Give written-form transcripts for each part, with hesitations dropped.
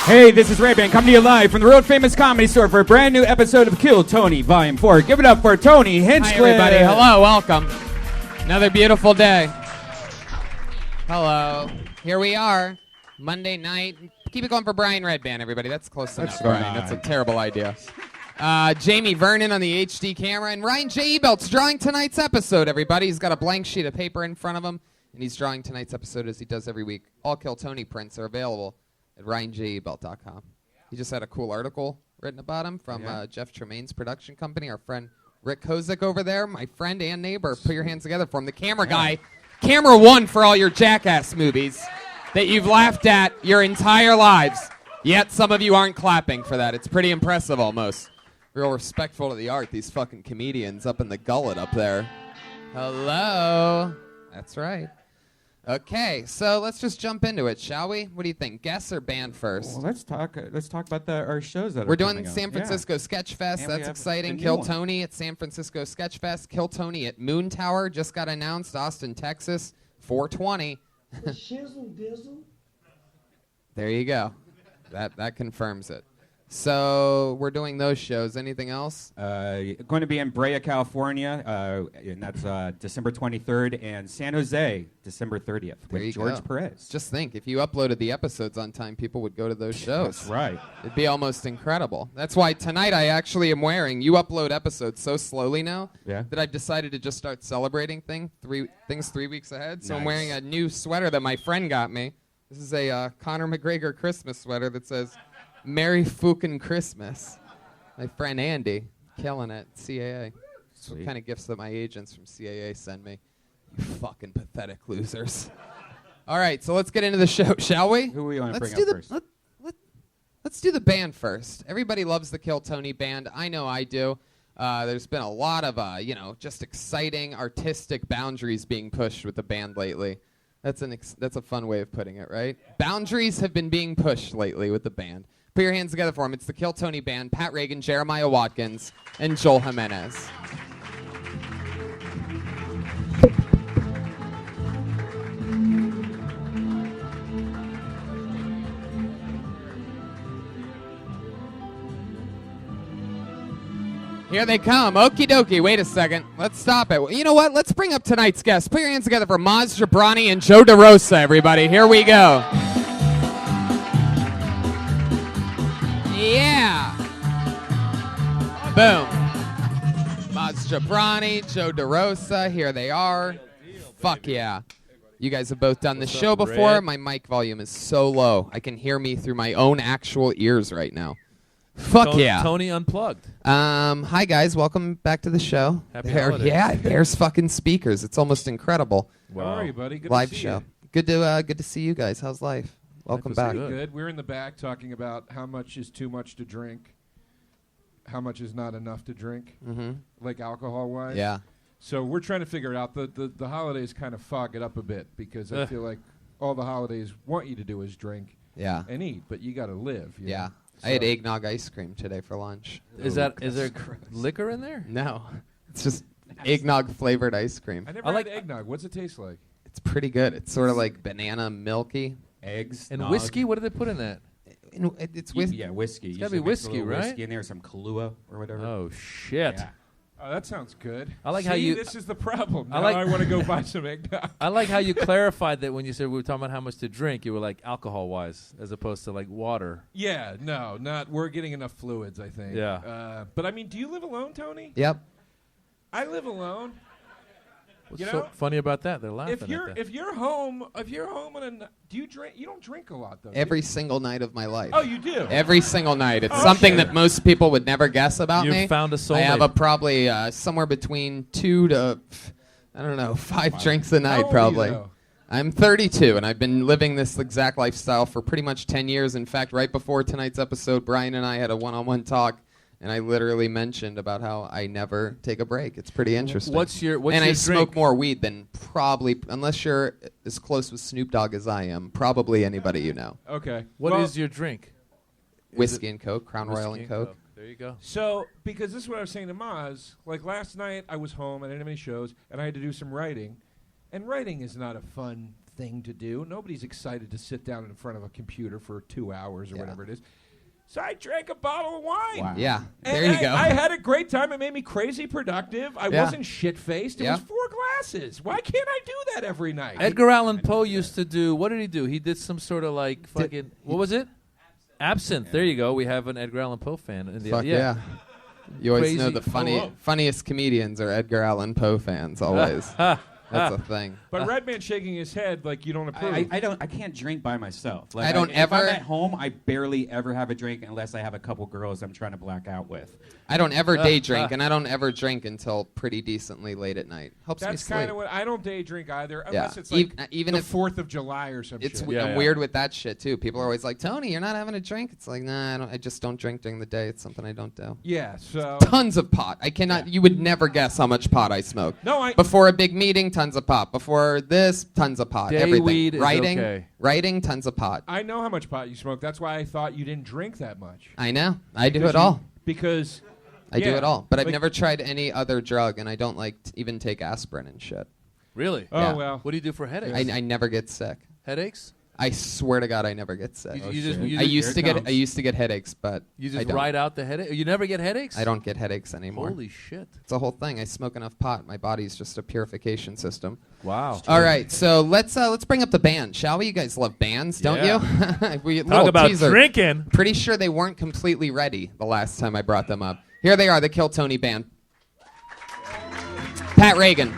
Hey, this is Ray-Ban coming to you live from the world famous Comedy Store for a brand new episode of Kill Tony Volume 4. Give it up for Tony Hinchcliffe. Hi, everybody. Hello, welcome. Another beautiful day. Hello. Here we are, Monday night. Keep it going for Brian Redban, everybody. That's close enough, Brian. That's a terrible idea. Jamie Vernon on the HD camera, and Ryan J. Ebelt's drawing tonight's episode, everybody. He's got a blank sheet of paper in front of him, and he's drawing tonight's episode as he does every week. All Kill Tony prints are available at RyanJEbelt.com. He just had a cool article written about him from Jeff Tremaine's production company. Our friend Rick Kozik over there, my friend and neighbor. Put your hands together for him. The camera guy. Camera one for all your Jackass movies that you've laughed at your entire lives. Yet some of you aren't clapping for that. It's pretty impressive almost. Real respectful to the art, these fucking comedians up in the gullet up there. Hello. That's right. Okay, so let's just jump into it, shall we? What do you think? Guess or band first? Well, let's talk about our shows that We're are doing coming up. San Francisco Sketch Fest. And we That's have exciting. a new Kill one. Tony at San Francisco Sketch Fest. Kill Tony at Moon Tower. Just got announced. Austin, Texas. 420. Shizzle dizzle. There you go. That confirms it. So we're doing those shows. Anything else? Going to be in Brea, California, and that's December 23rd, and San Jose, December 30th, There you with George go. Perez. Just think, if you uploaded the episodes on time, people would go to those shows. That's right. It'd be almost incredible. That's why tonight I actually am wearing, you upload episodes so slowly now that I've decided to just start celebrating things 3 weeks ahead. So I'm Nice. wearing a new sweater that my friend got me. This is a Conor McGregor Christmas sweater that says, Merry fucking Christmas. My friend Andy, killing it, CAA. That's what kind of gifts that my agents from CAA send me. You fucking pathetic losers. All right, so let's get into the show, shall we? Who we want to Let's bring do up the first? Let's do the band first. Everybody loves the Kill Tony band. I know I do. There's been a lot of just exciting artistic boundaries being pushed with the band lately. That's a fun way of putting it, right? Boundaries have been being pushed lately with the band. Put your hands together for them. It's the Kill Tony band. Pat Reagan, Jeremiah Watkins, and Joel Jimenez. Here they come. Okie dokie. Wait a second. Let's stop it. You know what? Let's bring up tonight's guests. Put your hands together for Maz Jobrani and Joe DeRosa, everybody. Here we go. Yeah. Boom. Maz Jobrani, Joe DeRosa. Here they are. Fuck yeah. You guys have both done the show before. Red? My mic volume is so low. I can hear me through my own actual ears right now. Fuck yeah. Tony Unplugged. Hi guys, welcome back to the show. Happy holidays. Yeah, there's fucking speakers. It's almost incredible. Wow. How are you, buddy? Good Live to see show. You. Good to see you guys. How's life? Welcome was back. good. Good. We're in the back talking about how much is too much to drink, how much is not enough to drink, like alcohol-wise. Yeah. So we're trying to figure it out. The holidays kind of fog it up a bit because I feel like all the holidays want you to do is drink Yeah. and eat, but you got to live. you Yeah. know? I had So- eggnog ice cream today for lunch. Is there liquor in there? No. It's just eggnog flavored ice cream. I never I like- had eggnog. What's it taste like? It's pretty good. It's sort of like banana milky. Eggs And nog. whiskey? What do they put in that? It's with Yeah, whiskey. gotta be Usually mix a whiskey, little right? Whiskey in there, some Kahlua or whatever. Oh, shit. Yeah. Oh, that sounds good. I like See, how you- This is the problem. I Now like- I want to go buy some eggnog. I like how you clarified that when you said we were talking about how much to drink, you were like alcohol-wise as opposed to like water. Yeah, no, not. We're getting enough fluids, I think. Yeah. But I mean, do you live alone, Tony? Yep. I live alone. What's You so know, funny about that? They're laughing If you're at that. if you're home on a do you drink? You don't drink a lot though. do you? Every single night of my life. Oh, you do. Every single night. It's Oh, something okay. that most people would never guess about You've me. found a soulmate. I have probably somewhere between 2 to, 5 drinks a How night, old are you, probably. though? I'm 32, and I've been living this exact lifestyle for pretty much 10 years. In fact, right before tonight's episode, Brian and I had a one-on-one talk, and I literally mentioned about how I never take a break. It's pretty interesting. What's your and I drink? smoke more weed than probably, unless you're as close with Snoop Dogg as I am, probably anybody you know. Okay. What is Well, your drink? Whiskey and Coke, Crown Royal Whiskey and Coke. There you go. So, because this is what I was saying to Maz, like last night I was home, I didn't have any shows, and I had to do some writing. And writing is not a fun thing to do. Nobody's excited to sit down in front of a computer for 2 hours or whatever it is. So I drank a bottle of wine. Wow. Yeah, And there you go. I had a great time. It made me crazy productive. I Yeah. wasn't shit-faced. It Yeah. was 4 glasses. Why can't I do that every night? Edgar Allan Poe used to do. What did he do? He did some sort of like fucking. What was it? Absinthe. There you go. We have an Edgar Allan Poe fan. In the, Fuck yeah. You always know Crazy. the funniest comedians are Edgar Allan Poe fans. Always. That's a thing. But Redman shaking his head like you don't approve. I can't drink by myself. Like, I don't if ever- I'm at home, I barely ever have a drink unless I have a couple girls I'm trying to black out with. I don't ever day drink, and I don't ever drink until pretty decently late at night. Helps me That's sleep. kind of what I don't day drink either, Yeah. unless it's like Even the if 4th of July or some it's shit. I'm weird with that shit too. People are always like, Tony, you're not having a drink. It's like, nah, I just don't drink during the day. It's something I don't do. Yeah, so Tons of pot. I cannot. You would never guess how much pot I smoke. No, Before a big meeting, tons of pot. Before this, tons of pot. Day Everything. weed is writing, okay. writing, tons of pot. I know how much pot you smoke. That's why I thought you didn't drink that much. I know. I do Because it all. Because I do yeah, it all. But I've like- never tried any other drug, and I don't like even take aspirin and shit. Really? Oh Yeah. well. What do you do for headaches? I never get sick. Headaches? I swear to God, I never get sick. You just I used to Here it get comes. headaches, but you I just don't. ride out the headache. You never get headaches? I don't get headaches anymore. Holy shit! It's a whole thing. I smoke enough pot. My body's just a purification system. Wow. All right, so let's bring up the band, shall we? You guys love bands, don't you? Talk Little about teaser. drinking. Pretty sure they weren't completely ready the last time I brought them up. Here they are, the Kill Tony Band. Pat Reagan,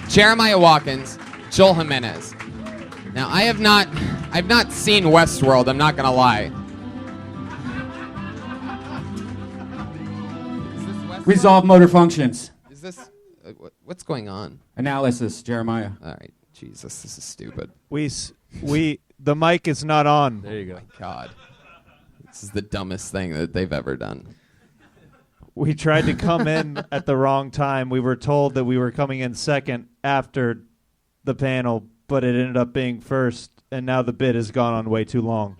Jeremiah Watkins, Joel Jimenez. Now I've not seen Westworld. I'm not gonna lie. Resolve motor functions. Is this what's going on? Analysis, Jeremiah. All right, Jesus, this is stupid. The mic is not on. There you go. God, this is the dumbest thing that they've ever done. We tried to come in at the wrong time. We were told that we were coming in second after the panel, but it ended up being first, and now the bit has gone on way too long.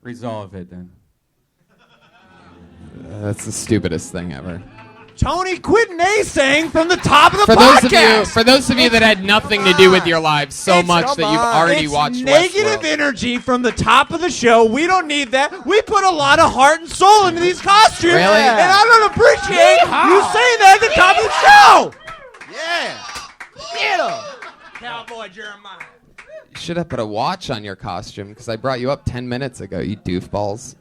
Resolve it then. That's the stupidest thing ever. Tony, quit naysaying from the top of the For those of you that had nothing to do with your lives so much that you've already watched negative Westworld. energy from the top of the show. We don't need that. We put a lot of heart and soul into these costumes, Really? and I don't appreciate you saying that at the top of the show. Yeah, get him, Cowboy Jeremiah. You should have put a watch on your costume because I brought you up 10 minutes ago, you doofballs.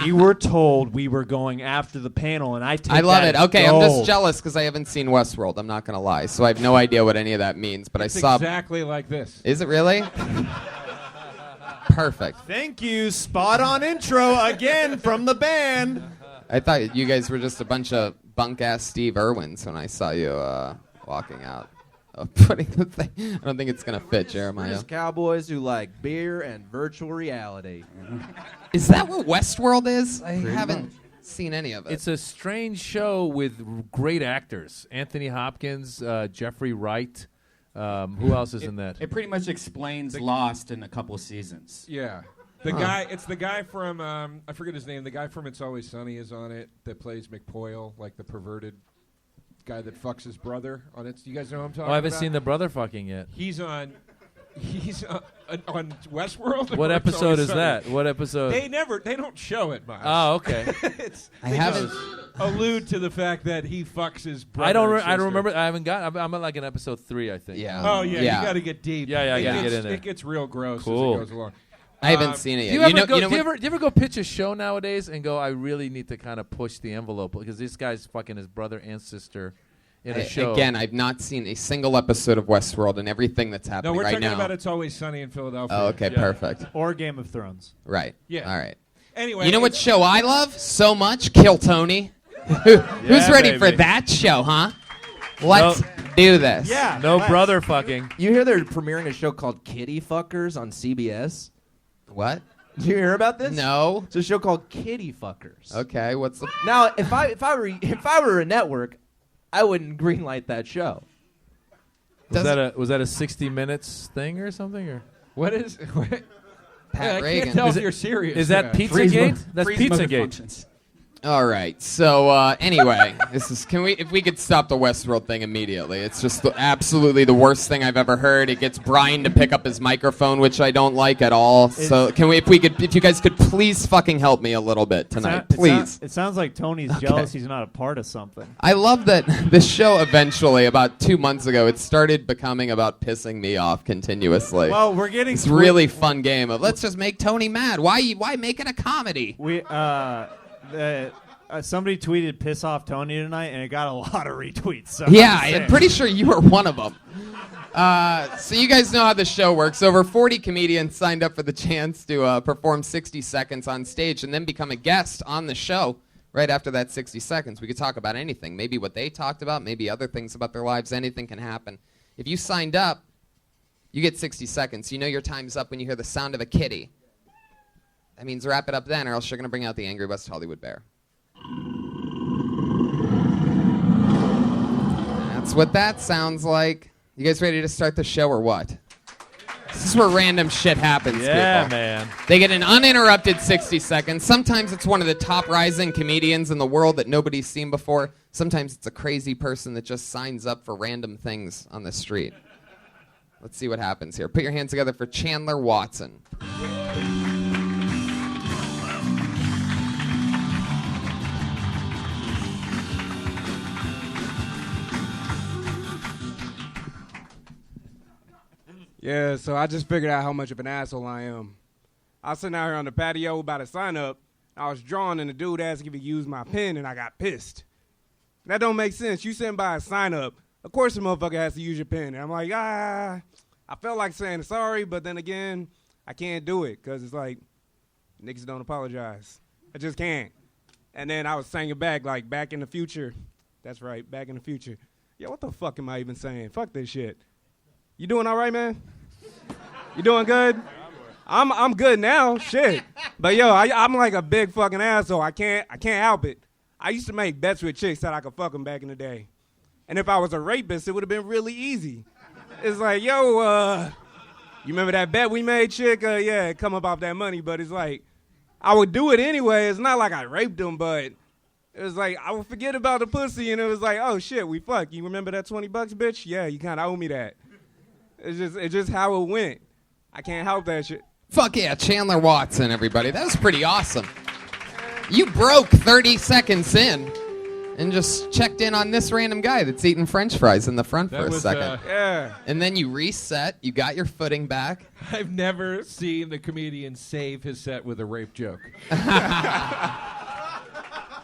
We were told we were going after the panel, and I love it. as Okay, I'm just gold. jealous because I haven't seen Westworld. I'm not going to lie. So I have no idea what any of that means, but It's I saw. exactly like this. Is it really? Perfect. Thank you. Spot on intro again from the band. I thought you guys were just a bunch of bunk-ass Steve Irwins when I saw you walking out. Putting the thing. I don't think it's going to fit, Jeremiah. Just cowboys who like beer and virtual reality. Is that what Westworld is? I haven't seen any of it. It's a strange show with great actors. Anthony Hopkins, Jeffrey Wright. Who else is in that? It pretty much explains Lost in a couple seasons. Yeah. The guy, it's the guy from, I forget his name, the guy from It's Always Sunny is on it that plays McPoyle, like the perverted guy that fucks his brother on it. Do you guys know who I'm talking about? I haven't seen the brother fucking yet. He's on Westworld. What or It's episode Always is Sunny? that? What episode? They don't show it much. Oh, okay. I They haven't. just allude to the fact that he fucks his brother. I don't. and I don't sister. remember. I haven't got. I'm at like in episode 3, I think. Yeah. Oh yeah, Yeah. you got to get deep. Yeah, I It gotta get gets- in there. It gets real gross Cool. as it goes along. I haven't seen it Do yet. you ever go? you know do you what- ever go pitch a show nowadays and go? I really need to kind of push the envelope because this guy's fucking his brother and sister in a show. Again, I've not seen a single episode of Westworld and everything that's No, happening we're right talking now. about It's Always Sunny in Philadelphia. Oh, okay, perfect. Or Game of Thrones. Right. Yeah. All right. Anyway, You know what show I love so much? Kill Tony. Who's ready for baby. that show, huh? Let's do this. Yeah. No let's. brother fucking. You hear they're premiering a show called Kitty Fuckers on CBS? What? Did you hear about this? No. It's a show called Kitty Fuckers. Okay. What's the? Now, if I were a network, I wouldn't greenlight that show. Was that a 60 Minutes thing or something? Or What is? What? Pat I Reagan. can't tell Is if it- you're serious. is that Yeah. Pizzagate? That's Freeze motor Pizzagate. functions. All right. So anyway, if we could stop the Westworld thing immediately. It's just absolutely the worst thing I've ever heard. It gets Brian to pick up his microphone, which I don't like at all. So if you guys could please fucking help me a little bit tonight, please. It sounds like Tony's jealous he's not a part of something. I love that this show eventually, about 2 months ago, it started becoming about pissing me off continuously. Well, we're getting this really fun game of let's just make Tony mad. Why make it a comedy? Somebody tweeted "piss off Tony" tonight, and it got a lot of retweets. So yeah, I'm pretty sure you were one of them. So you guys know how the show works. Over 40 comedians signed up for the chance to perform 60 seconds on stage and then become a guest on the show. Right after that 60 seconds, we could talk about anything. Maybe what they talked about, maybe other things about their lives. Anything can happen. If you signed up, you get 60 seconds. You know your time's up when you hear the sound of a kitty. That means wrap it up then, or else you're going to bring out the Angry West Hollywood Bear. That's what that sounds like. You guys ready to start the show or what? This is where random shit happens, Yeah, people. man. They get an uninterrupted 60 seconds. Sometimes it's one of the top rising comedians in the world that nobody's seen before. Sometimes it's a crazy person that just signs up for random things on the street. Let's see what happens here. Put your hands together for Chandler Watson. Yeah, so I just figured out how much of an asshole I am. I was sitting out here on the patio about to sign up. I was drawing, and the dude asked if he could use my pen, and I got pissed. That don't make sense. You sitting by a sign up. Of course the motherfucker has to use your pen. And I'm like, I felt like saying sorry, but then again, I can't do it because it's like, niggas don't apologize. I just can't. And then I was saying it back, like, back in the future. That's right, back in the future. Yeah, what the fuck am I even saying? Fuck this shit. You doing all right, man? You doing good? I'm good now, shit. But yo, I'm like a big fucking asshole. I can't help it. I used to make bets with chicks that I could fuck them back in the day. And if I was a rapist, it would have been really easy. It's like, yo, you remember that bet we made, chick? Yeah, come up off that money. But it's like, I would do it anyway. It's not like I raped them, but it was like, I would forget about the pussy, and it was like, oh shit, we fucked. You remember that $20, bitch? Yeah, you kind of owe me that. It's just how it went. I can't help that shit. Fuck yeah, Chandler Watson, everybody. That was pretty awesome. You broke 30 seconds in and just checked in on this random guy that's eating French fries in the front for a second. Yeah. And then you reset. You got your footing back. I've never seen the comedian save his set with a rape joke.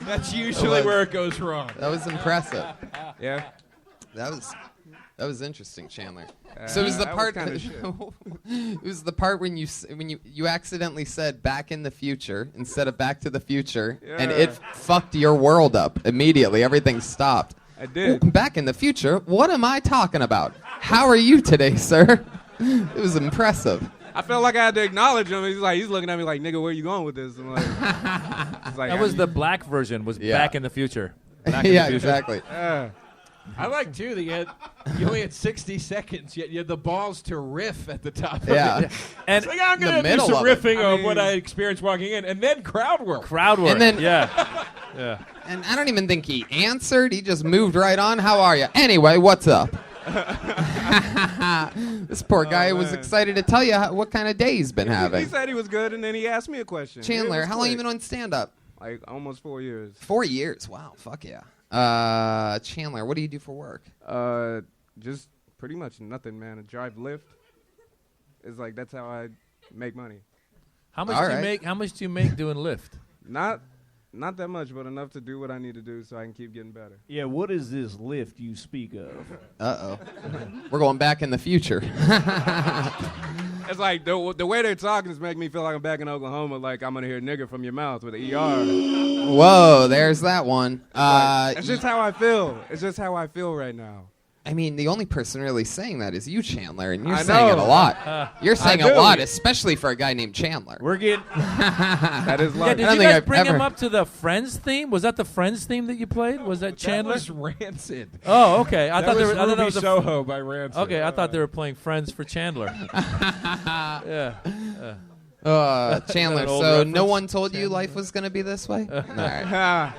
That's usually where it goes wrong. That was impressive. Yeah. That was interesting, Chandler. So it was the part. It was the part when you accidentally said "Back in the Future" instead of "Back to the Future," and it fucked your world up immediately. Everything stopped. I did. Ooh, back in the future. What am I talking about? How are you today, sir? It was impressive. I felt like I had to acknowledge him. He's looking at me like, nigga, where you going with this? I'm like, it's like, That was the black version. Was Yeah. Back in the Future. Back in Yeah, the future. exactly. I like, too, that you only had 60 seconds, yet you had the balls to riff at the top Yeah. of it. And It's like, I'm going the to do middle some of it. riffing of what I experienced walking in, and then crowd work. crowd work. And then- yeah. Yeah. And I don't even think he answered. He just moved right on. How are you? Anyway, what's up? This poor guy was excited to tell you what kind of day he's been He having. said he was good, and then he asked me a question. Chandler, It was how long you quick. been on stand-up? Like almost 4 years. 4 years. Wow, fuck yeah. Chandler, what do you do for work? Just pretty much nothing, man. I drive Lyft. It's like that's how I make money. How much All do you right. make? How much do you make doing Lyft? Not that much, but enough to do what I need to do so I can keep getting better. Yeah, what is this lift you speak of? Uh-oh. We're going back in the future. It's like the way they're talking is making me feel like I'm back in Oklahoma, like I'm gonna hear nigger from your mouth with an ER. Whoa, there's that one. It's just how I feel. It's just how I feel right now. I mean, the only person really saying that is you, Chandler, and you're I saying it know. a lot. You're saying I a do. lot, especially for a guy named Chandler. We're getting That is Yeah, like did I don't you think guys I've bring him ever- up to the Friends theme? Was that the Friends theme that you played? Was that Chandler? That was Rancid. Oh, okay. I That thought was I thought that Ruby was a Soho by Rancid. Okay, I thought they were playing Friends for Chandler. Yeah. Chandler, An old so reference. no one told you life was going to be this way? All right.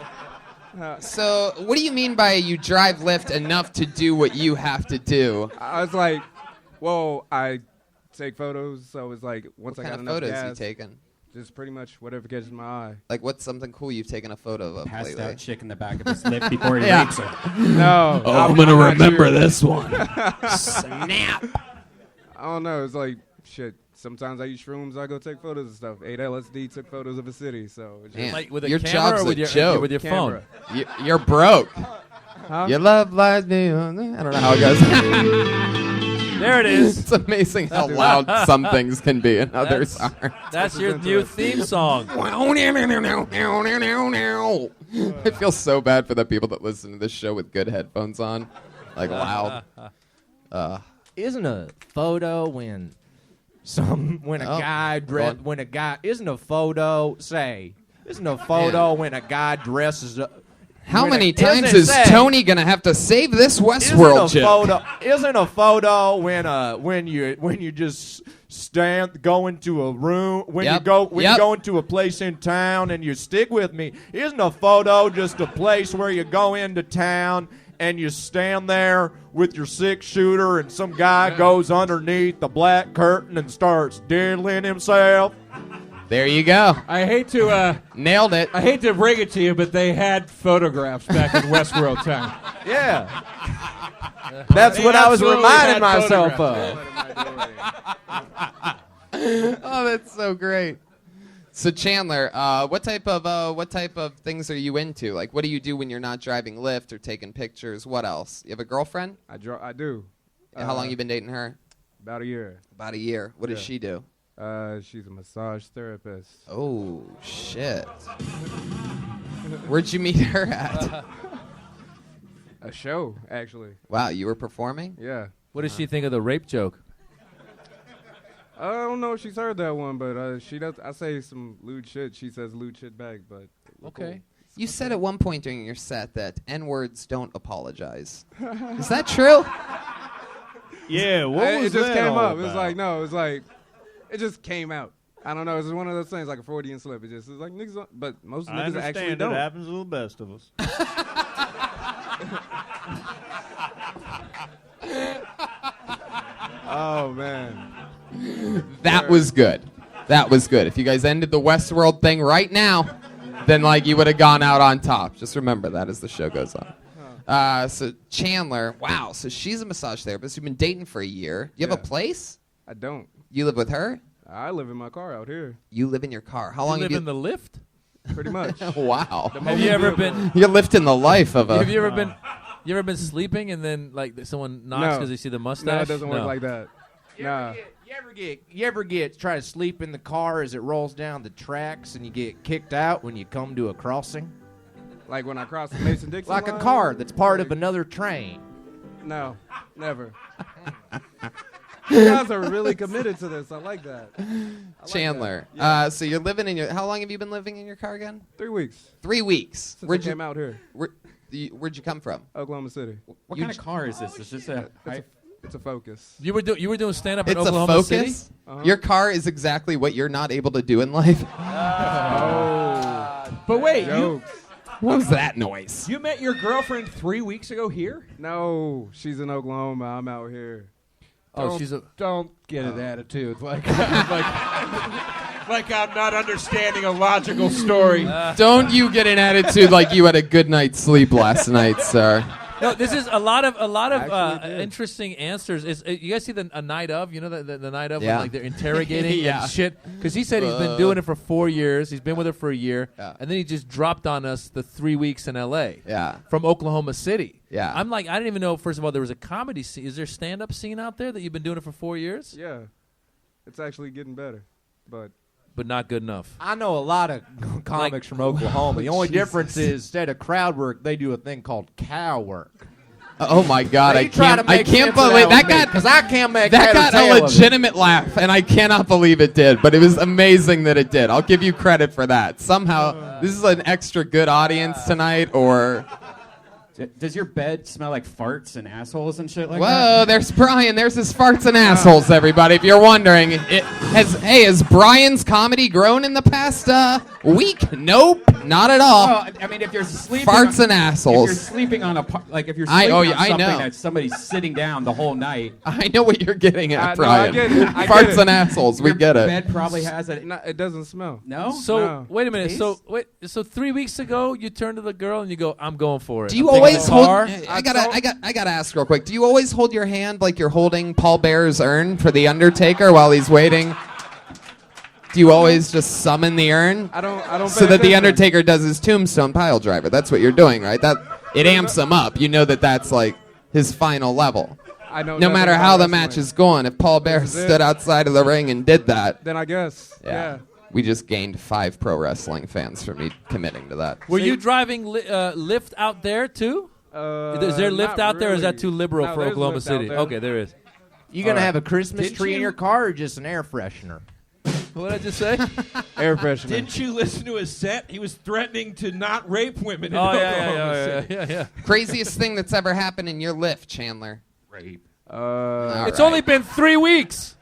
So what do you mean by you drive Lyft enough to do what you have to do? I was like, well, I take photos, so it's like once What I got kind of enough photos gas, you taken? just pretty much whatever catches my eye. Like, what's something cool you've taken a photo of Passed lately? out chick in the back of his lift before he Yeah. rapes her. No, I'm gonna not remember sure. this one. Snap! I don't know. It's like shit. Sometimes I use shrooms. I go take photos and stuff. 8 LSD took photos of a city, so it's just Man, Like with a your camera job's or with a your joke. with your camera. phone? You're broke. Huh? Your love lies beyond. I don't know how it goes. There it is. It's amazing how loud some things can be and others That's- aren't. That's your new theme song. I feel so bad for the people that listen to this show with good headphones on, like loud. Isn't a photo when when a Oh, guy go on. isn't a photo isn't a photo when a guy dresses up. How when many isn't times it is sad? Tony gonna have to save this Westworld joke? Isn't a photo when you just go into a room when Yep, you go yep. into a place in town and you stick with me? Isn't a photo just a place where you go into town and you stand there with your 6-shooter and some guy goes underneath the black curtain and starts diddling himself? There you go. I hate to Nailed it. I hate to bring it to you, but they had photographs back in Westworld time. Yeah. That's what I was absolutely reminding had myself photographs. of. Oh, that's so great. So Chandler, what type of things are you into? Like, what do you do when you're not driving Lyft or taking pictures? What else? You have a girlfriend? I do. How long you been dating her? About a year. About a year. What does Yeah. she do? She's a massage therapist. Oh shit. Where'd you meet her at? A show, actually. Wow, you were performing? Yeah. What does she think of the rape joke? I don't know if she's heard that one, but she does. I say some lewd shit. She says lewd shit back, but Okay. You said at one point during your set that N-words don't apologize. Is that true? Yeah, what It was just that came all up. It was about? like no, it was like it just came out. I don't know. It's just one of those things like a Freudian slip. It just is like niggas, but most I niggas actually understand it don't. happens to the best of us. Oh man. That was good. That was good. If you guys ended the Westworld thing right now, then like you would have gone out on top. Just remember that as the show goes on. So Chandler, wow. So she's a massage therapist. You've been dating for a year. You have a Yeah. place? I don't. You live with her? I live in my car out here, You live in your car. How You long live have you? in the lift? pretty much. Wow. Have you ever been? You're lifting the life of a. Have you ever been? You ever been sleeping and then like someone knocks No. because they see the mustache? No, it doesn't work like that. Nah. You ever get try to sleep in the car as it rolls down the tracks and you get kicked out when you come to a crossing? Like when I cross the Mason-Dixon Like a line? car that's part of another train. No, never. You guys are really committed to this. I like that. Chandler. Yeah. So you're living in your. How long have you been living in your car again? 3 weeks 3 weeks. since Where'd I you? came out here, Where'd you come from? Oklahoma City. What kind of car is this? Is this a It's a Focus. You were doing stand up in It's a Oklahoma City. Focus. Uh-huh. Your car is exactly what you're not able to do in life. But wait, Jokes. What was that noise? you met your girlfriend 3 weeks ago here? No, she's in Oklahoma. I'm out here. Oh, Don't- she's a. Don't get an attitude like like I'm not understanding a logical story. Don't you get an attitude like you had a good night's sleep last night, sir. No, this is a lot of Actually did. interesting answers. Is you guys see a night of? You know the night of Yeah. when like they're interrogating Yeah. and shit. Because he said he's been doing it for 4 years. He's been with her for a year, Yeah. and then he just dropped on us the 3 weeks in L.A. Yeah. from Oklahoma City. Yeah. I'm like, I didn't even know. First of all, there was a comedy scene. Is there a stand-up scene out there that you've been doing it for 4 years? Yeah, it's actually getting better, but But not good enough. I know a lot of comics from Oklahoma. The only difference is instead of crowd work, they do a thing called cow work. Oh my God! They try to I make can't sense of believe that with me, got 'cause I can't make that head or got tail a of it. legitimate laugh, and I cannot believe it did. But it was amazing that it did. I'll give you credit for that. Somehow, this is an extra good audience tonight, or Does your bed smell like farts and assholes and shit like Whoa, that? there's Brian. There's his farts and assholes, everybody. If you're wondering, has Brian's comedy grown in the past week? Nope, not at all. Well, I mean, if you're sleeping Farts on, and assholes. If you're sleeping on if you're I sleeping on something know. that somebody's sitting down the whole night, I know what you're getting at, No, I Brian. get it. I get Farts it. and assholes. We your get it. bed probably has it. No, it doesn't smell. No. So No. wait a minute. Taste? So 3 weeks ago, you turn to the girl and you go, "I'm going for it." Do you I'm taking always the hold? car. I gotta ask real quick. Do you always hold your hand like you're holding Paul Bear's urn for the Undertaker while he's waiting? Do you always just summon the urn? I don't. So pay that the attention. Undertaker does his tombstone pile driver. That's what you're doing, right? That it amps him up. You know that's like his final level. I know No nothing matter about how the wrestling. match is going, if Paul Bear This is it. stood outside of the ring and did that, Then I guess. Yeah. we just gained 5 pro wrestling fans from me committing to that. Were you driving Lyft out there too? Is there Lyft not out there, or is that really. too liberal No, for there's Oklahoma Lyft out City? there. Okay, there is. You gonna All right. have a Christmas Didn't tree in you- your car or just an air freshener? What did I just say? Air freshener. Didn't you listen to his set? He was threatening to not rape women in Oh Oklahoma City. yeah. Craziest thing that's ever happened in your lift, Chandler. Rape. All It's right. only been 3 weeks,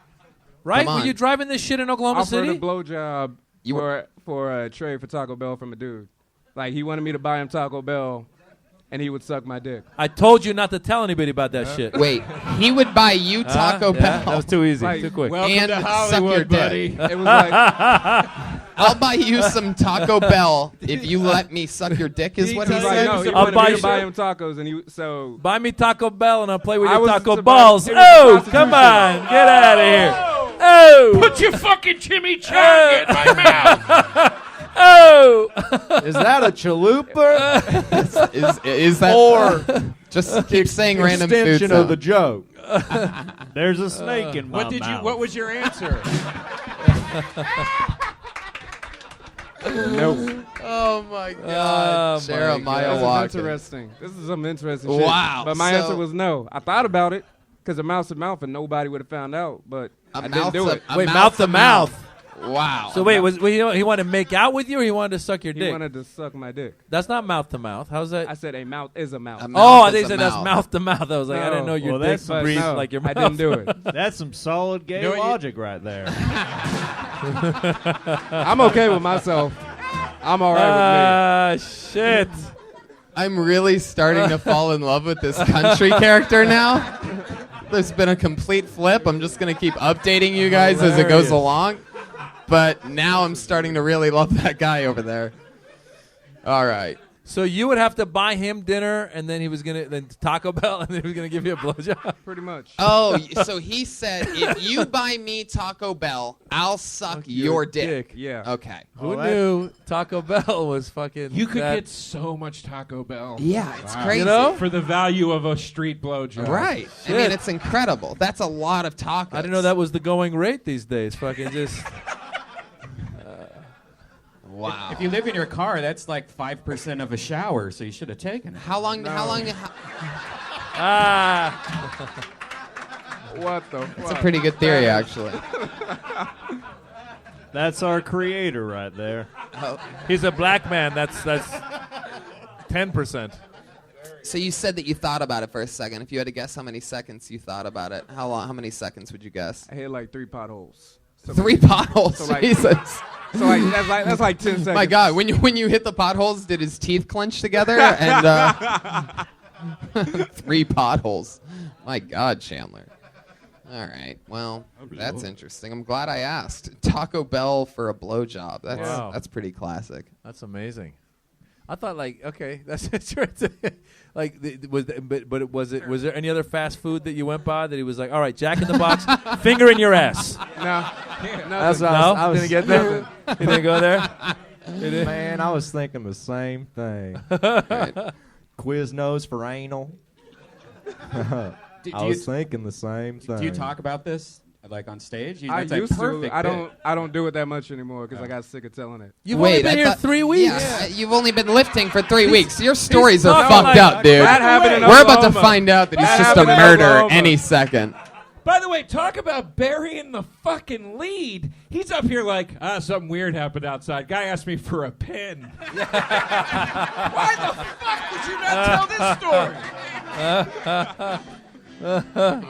right? Come Were on. you driving this shit in Oklahoma offered City? a blowjob for a trade for Taco Bell from a dude. Like he wanted me to buy him Taco Bell, and he would suck my dick. I told you not to tell anybody about that shit. Wait, he would buy you Taco Yeah, Bell. that was too easy, Like, too quick. Welcome And to suck your Hollywood, dick. buddy. It was like I'll buy you some Taco Bell if you let me suck your dick, is what he he was like, said? no, he I'll wanted buy me to buy you- him tacos, and he so Buy me Taco Bell and I'll play with I your was taco about- balls. it was Oh, prostitution. come on, get out of here. Oh, Put your fucking chimichanga in my mouth. oh. Is that a chalupa Is that or just keep saying random food extension of the sounds. joke? There's a snake in my What did you? mouth. What was your answer? nope. Oh my God, Oh, my Jeremiah This is Watkins. interesting. This is some interesting shit. Wow, But my so- answer was no. I thought about it because of mouth to mouth, and nobody would have found out. But I didn't do it. Wait, mouth to mouth. Wow. So wait, he wanted to make out with you, or he wanted to suck your He dick? wanted to suck my dick. That's not mouth to mouth. How's that? I said a mouth is a mouth. A Oh, mouth I is think you a said that's mouth. mouth to mouth. I was like, I didn't know your Well, dick that's But breathed no, like your I mouth. didn't do it. That's some solid gay You know what you- logic right there. I'm okay with myself. I'm all right Ah, shit. I'm really starting to fall in love with this country character now. There's been a complete flip. I'm just going to keep updating you guys as it goes Hilarious. along. But now I'm starting to really love that guy over there. All right. So you would have to buy him dinner, and then he was gonna then Taco Bell, and then he was gonna give you a blowjob. with me. Pretty much. Oh, so he said, if you buy me Taco Bell, I'll suck your dick. Yeah. Okay. Who that- knew Taco Bell was fucking? You could that- get so much Taco Bell. Yeah, it's Wow. crazy. You know? For the value of a street blowjob. Right. I Shit. mean, it's incredible. That's a lot of tacos. I didn't know that was the going rate these days. Fucking just. Wow. If you live in your car, that's like 5% of a shower, so you should have taken it. How long? Ah. What the That's a fuck? pretty good theory, actually. That's our creator right there. He's a black man. That's 10%. So you said that you thought about it for a second. If you had to guess how many seconds you thought about it, how long? How many seconds would you guess? I hit like 3 potholes. So 3 potholes. so like- Jesus. So like that's like 10 seconds. My God, when you hit the potholes, did his teeth clench together? And 3 potholes. My God, Chandler. All right. Well, that's interesting. I'm glad I asked. Taco Bell for a blowjob. Wow. That's pretty classic. That's amazing. I thought like okay, that's true. Like was there any other fast food that you went by that he was like, all right, Jack in the Box, finger in your ass? No. That's what No, I was didn't get there. You didn't go there. You didn't? Man, I was thinking the same thing. Right. Quiznos for anal. Do I was thinking the same thing. do you talk about this like on stage? I That's a used to. perfect I bit. don't do it that much anymore because I got sick of telling it. You've only been I here thought- 3 weeks. Yeah, you've only been lifting for 3 weeks. Your stories are talking fucked like- up, dude. That happened in We're about to Oklahoma. find out that he's That just a happened in murderer Oklahoma. any second. By the way, talk about burying the fucking lead. He's up here like, something weird happened outside. Guy asked me for a pen. Why the fuck did you not tell this story?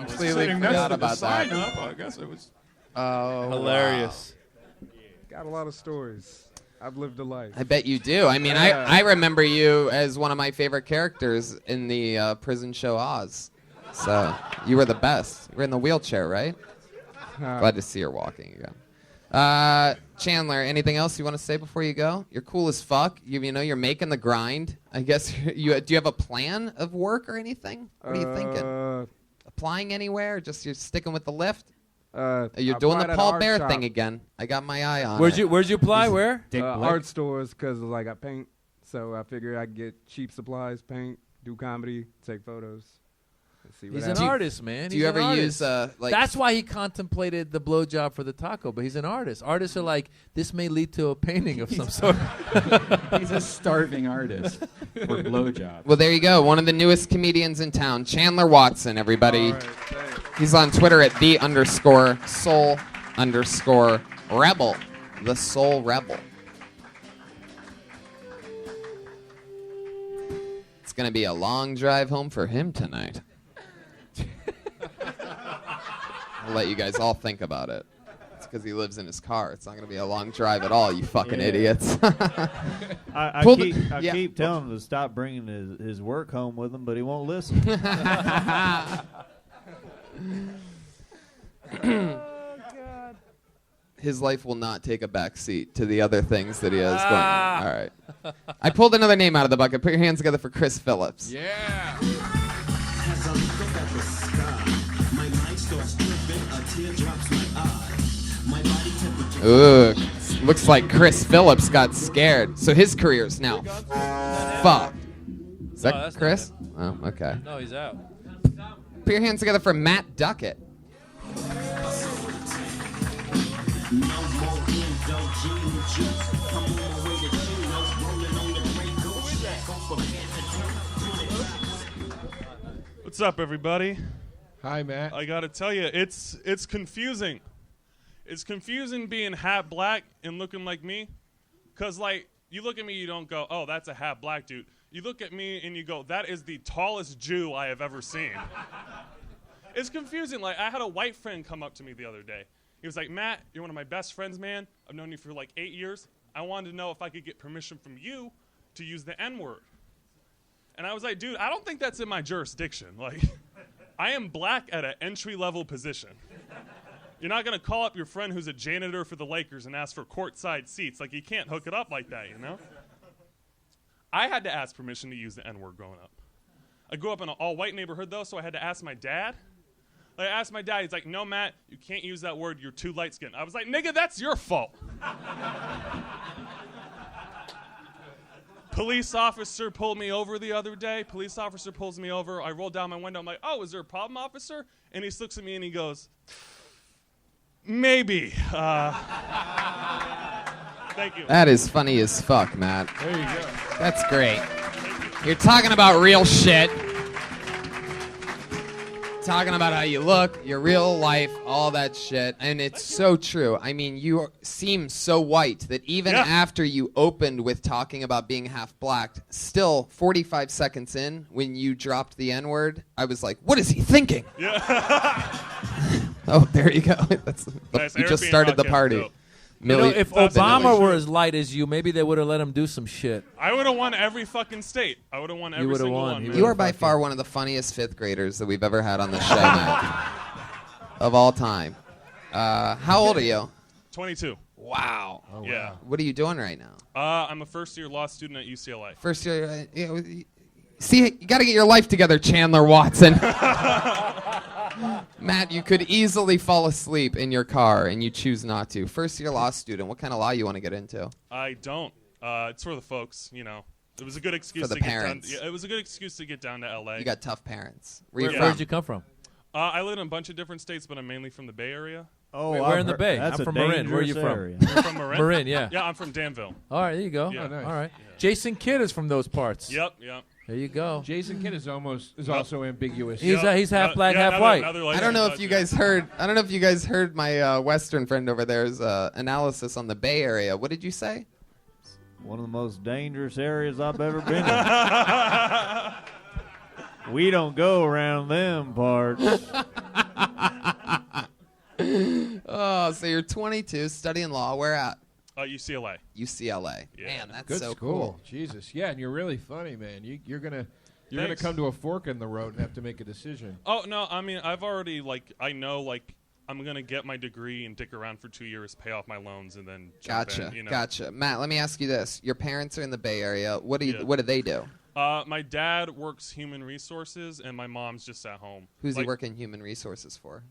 Completely forgot about that. I guess it was. Oh, Hilarious. Got a lot of stories. I've lived a life. I bet you do. I mean, I remember you as one of my favorite characters in the prison show Oz. So you were the best. You were in the wheelchair, right? Glad to see her walking again. Chandler, anything else you want to say before you go? You're cool as fuck. You know, you're making the grind. I guess do you have a plan of work or anything? What are you thinking? Applying anywhere? Or just you're sticking with the lift? You're doing the Paul Bear thing again. I got my eye on it. Where'd you apply? Where? Art stores, because like I paint. So I figured I'd get cheap supplies, paint, do comedy, take photos. See what He's happens. an artist, man. Do you ever use like? That's why he contemplated the blowjob for the taco, but he's an artist. Artists are like, this may lead to a painting of some sort. He's a starving artist for blowjobs. Well, there you go. One of the newest comedians in town, Chandler Watson, everybody. He's on Twitter at _soul_rebel. The Soul Rebel. It's going to be a long drive home for him tonight. I'll let you guys all think about it. It's because he lives in his car. It's not going to be a long drive at all, you fucking idiots. I keep telling him to stop bringing his work home with him, but he won't listen. His life will not take a back seat to the other things that he has going on. All right. I pulled another name out of the bucket. Put your hands together for Chris Phillips. Yeah. Ooh, looks like Chris Phillips got scared. So his career's now fucked. Is that that's Chris? Oh, okay. No, he's out. Put your hands together for Matt Duckett. What's up, everybody? Hi, Matt. I gotta tell you, it's confusing. It's confusing being half black and looking like me, cause like you look at me, you don't go, "Oh, that's a half black dude." You look at me and you go, "That is the tallest Jew I have ever seen." It's confusing. Like I had a white friend come up to me the other day. He was like, "Matt, you're one of my best friends, man. I've known you for like 8 years. I wanted to know if I could get permission from you to use the N-word." And I was like, "Dude, I don't think that's in my jurisdiction. Like, I am black at an entry-level position. You're not going to call up your friend who's a janitor for the Lakers and ask for courtside seats. Like, you can't hook it up like that, you know?" I had to ask permission to use the N-word growing up. I grew up in an all-white neighborhood, though, so I had to ask my dad. Like, I asked my dad, he's like, "No, Matt, you can't use that word. You're too light-skinned." I was like, "Nigga, that's your fault." Police officer pulled me over the other day. Police officer pulls me over. I roll down my window. I'm like, "Oh, is there a problem, officer?" And he looks at me and he goes, "Maybe." Thank you. That is funny as fuck, Matt. There you go. That's great. You're talking about real shit. Talking about how you look, your real life, all that shit. And it's so true. I mean, you seem so white that even after you opened with talking about being half black, still 45 seconds in, when you dropped the N-word, I was like, what is he thinking? Yeah. Oh, there you go. That's, Nice. you Eric just being started the podcast, party. dope. You know, if Obama were as light as you, maybe they would have let him do some shit. I would have won every fucking state. I would have won every single one. man. You are by far one of the funniest fifth graders that we've ever had on the show, Matt. Of all time. How old are you? 22. Wow. Yeah. What are you doing right now? I'm a first-year law student at UCLA. First year. See, you got to get your life together, Chandler Watson. Matt, you could easily fall asleep in your car, and you choose not to. First-year law student. What kind of law you want to get into? I don't. It's for the folks, you know. It was a good excuse For the to parents. get down. Yeah, it was a good excuse to get down to LA. You got tough parents. Where'd you come from? I live in a bunch of different states, but I'm mainly from the Bay Area. Oh, Wait, where in the Bay? That's I'm a from Marin. Where are you dangerous from? area. You're from Marin? Marin, yeah. Yeah, I'm from Danville. All right, there you go. Yeah. Oh, nice. All right. Jason Kidd is from those parts. Yep, yep. There you go. Jason Kidd is also ambiguous. He's half black, half another- white. another I don't know if you guys heard. I don't know if you guys heard my Western friend over there's analysis on the Bay Area. What did you say? One of the most dangerous areas I've ever been in. We don't go around them parts. Oh, so you're 22, studying law. Where at? UCLA. UCLA. Yeah. Man, that's Good so school. cool. Jesus. Yeah, and you're really funny, man. You're gonna Thanks. come to a fork in the road and have to make a decision. Oh no, I mean I've already I know I'm gonna get my degree and dick around for 2 years, pay off my loans, and then jump Gotcha. in, you know? Gotcha. Matt, let me ask you this: your parents are in the Bay Area. What do Yeah. What do they do? My dad works human resources, and my mom's just at home. Who's he working human resources for?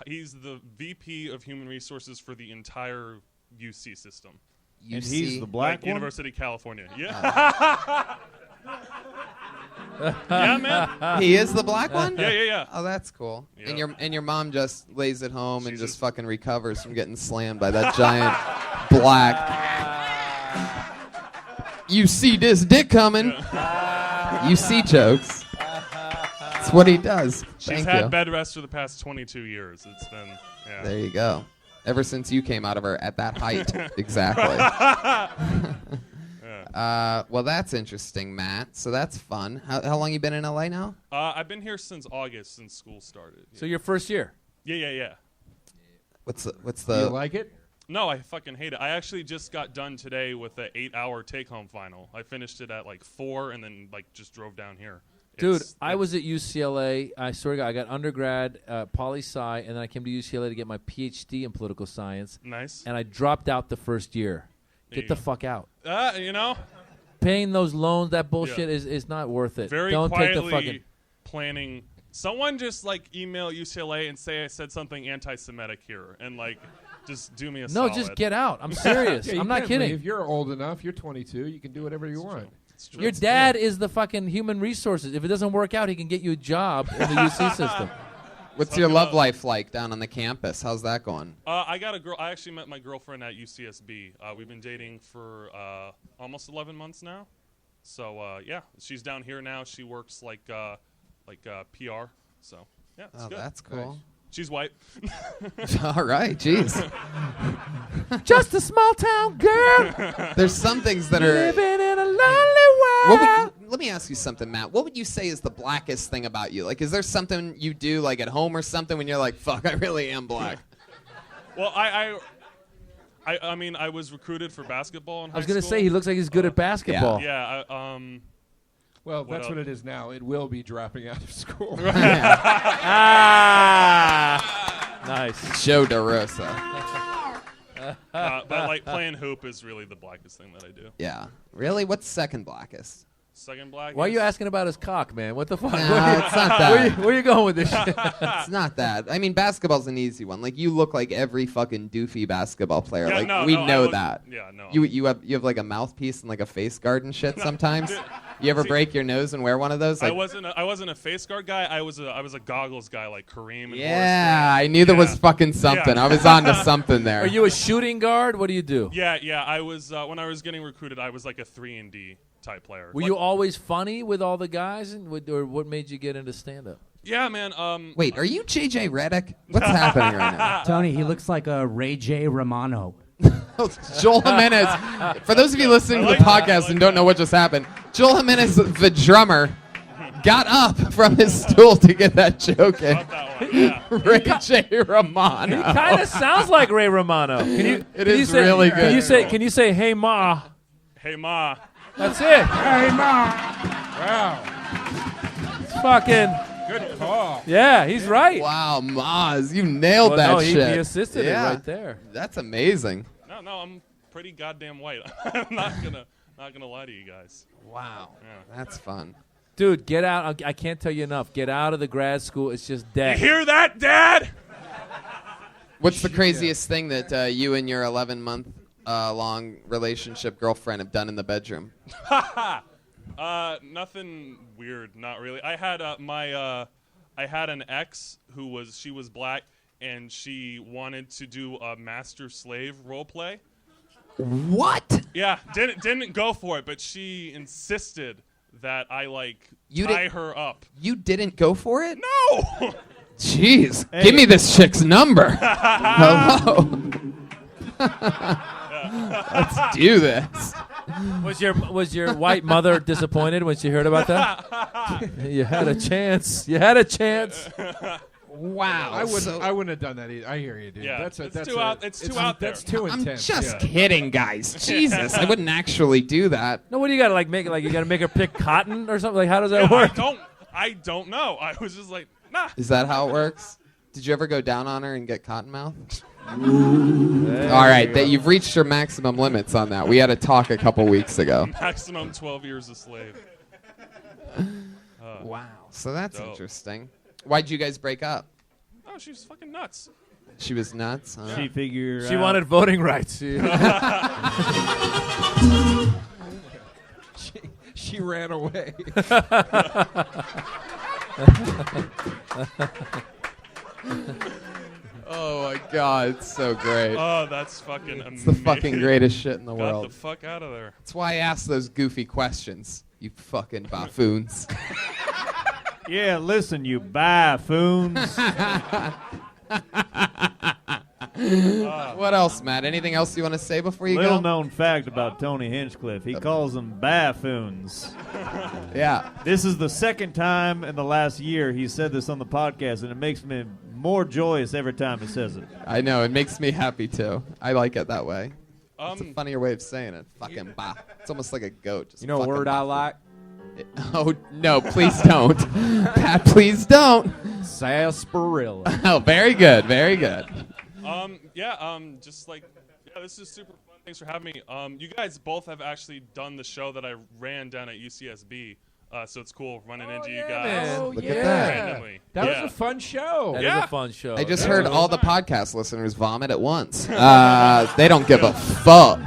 He's the VP of human resources for the entire UC system. And he's the black one? University of California. Yeah. Yeah, man. He is the black one? Yeah. Oh, that's cool. Yeah. And your mom just lays at home and just fucking recovers from getting slammed by that giant black. You see this dick coming. You see jokes. That's what he does. She's Thank had you. bed rest for the past 22 years. It's been, yeah. There you go. Ever since you came out of her at that height. Exactly. Well, that's interesting, Matt. So that's fun. How long you been in LA now? I've been here since August, since school started. So your first year? Yeah. What's the? Do you like it? No, I fucking hate it. I actually just got done today with an 8-hour take-home final. I finished it at 4 and then just drove down here. Dude, I was at UCLA. I swear to God, I got undergrad, poli-sci, and then I came to UCLA to get my PhD in political science. Nice. And I dropped out the first year. Get the fuck out. You know? Paying those loans, that bullshit is not worth it. Very Don't quietly take the fucking. planning. Someone just email UCLA and say I said something anti-Semitic here, and just do me a No, solid. just get out. I'm serious. Yeah, you I'm not can kidding. leave. You're old enough. You're 22. You can do whatever you want. Your dad is the fucking human resources. If it doesn't work out, he can get you a job in the UC system. What's your love life like down on the campus? How's that going? I got a girl. I actually met my girlfriend at UCSB. We've been dating for almost 11 months now. So yeah, she's down here now. She works like PR. So yeah, it's good. That's cool. Nice. She's white. All right, jeez. Just a small town girl. There's some things that are living in a lonely world. Let me ask you something, Matt. What would you say is the blackest thing about you? Is there something you do at home or something when you're like, fuck, I really am black? Well, I mean, I was recruited for basketball in high I was gonna school. say he looks like he's good at basketball. Yeah. Well, What that's else? what it is now. It will be dropping out of school. Nice. Joe DeRosa. But playing hoop is really the blackest thing that I do. Yeah. Really? What's second blackest? Second blackest. Why are you asking about his cock, man? What the fuck? No, it's not that. Where you going with this shit? It's not that. I mean, basketball's an easy one. You look like every fucking doofy basketball player. Yeah, we no, know I was- that. yeah, no. You have a mouthpiece and a face guard and shit sometimes. You ever break your nose and wear one of those? I wasn't a face guard guy. I was a goggles guy like Kareem and Yeah, I knew there was fucking something. Yeah. I was onto something there. Are you a shooting guard? What do you do? Yeah. I was when I was getting recruited. I was like a 3-and-D type player. Were you always funny with all the guys, or what made you get into stand-up? Yeah, man. Wait, are you JJ Redick? What's happening right now? Tony, he looks like a Ray J. Romano. Joel Jimenez. For those of you listening to the podcast and don't know what just happened, Joel Jimenez, the drummer, got up from his stool to get that joke in. Ray J. Romano. He kind of sounds like Ray Romano. It is really good. Can you say, "Hey Ma"? Hey Ma. That's it. Hey, Ma. Wow. It's fucking. Good call. Yeah, he's right. Wow, Maz, you nailed Well, that no, shit. he assisted it right there. That's amazing. No, I'm pretty goddamn white. I'm not gonna lie to you guys. Wow. Yeah. That's fun. Dude, get out. I can't tell you enough. Get out of the grad school. It's just dead. You hear that, Dad? What's the craziest thing that you and your 11-month long relationship girlfriend have done in the bedroom? Nothing weird, not really. I had I had an ex who was black, and she wanted to do a master slave role play. What? Yeah, didn't go for it, but she insisted that I like You tie did- her up. You didn't go for it? No. Jeez, give me this chick's number. Hello. Let's do this. Was your white mother disappointed when she heard about that? You had a chance. You had a chance. Wow. I wouldn't have done that either. I hear you, dude. Yeah, It's too out there. That's too I'm intense. just yeah. kidding, guys. Jesus, I wouldn't actually do that. No, what do you got to like make it like you got to make her pick cotton or something? Like how does that Yeah, work? I don't know. I was just like, nah. Is that how it works? Did you ever go down on her and get cottonmouth? All right, that you've reached your maximum limits on that. We had a talk a couple weeks ago. Maximum 12 years a slave. Wow. So that's dope. interesting. Why'd you guys break up? Oh, she was fucking nuts. She was nuts. Huh? She figured She out- wanted voting rights. She ran away. Oh my God, it's so great. Oh, that's fucking amazing. It's the fucking greatest shit in the Got world. the fuck out of there. That's why I ask those goofy questions. You fucking buffoons. Yeah, listen, you buffoons. What else, Matt? Anything else you want to say before you Little go? known fact about Tony Hinchcliffe. He calls them buffoons. Yeah. This is the second time in the last year he said this on the podcast, and it makes me more joyous every time he says it. I know. It makes me happy, too. I like it that way. It's a Um, funnier way of saying it. Fucking bah. It's almost like a goat. Just You know a fucking word I bah. like? Oh, no, please don't. Pat, please don't. Sarsaparilla. Oh, very good. Very good. Just like, yeah, this is super fun. Thanks for having me. You guys both have actually done the show that I ran down at UCSB. So it's cool running into you guys. man. Oh, Look yeah. at that. Randomly. That Yeah. was a fun show. That is Yeah. a fun show. I just That heard was- all the podcast listeners vomit at once. They don't give a fuck.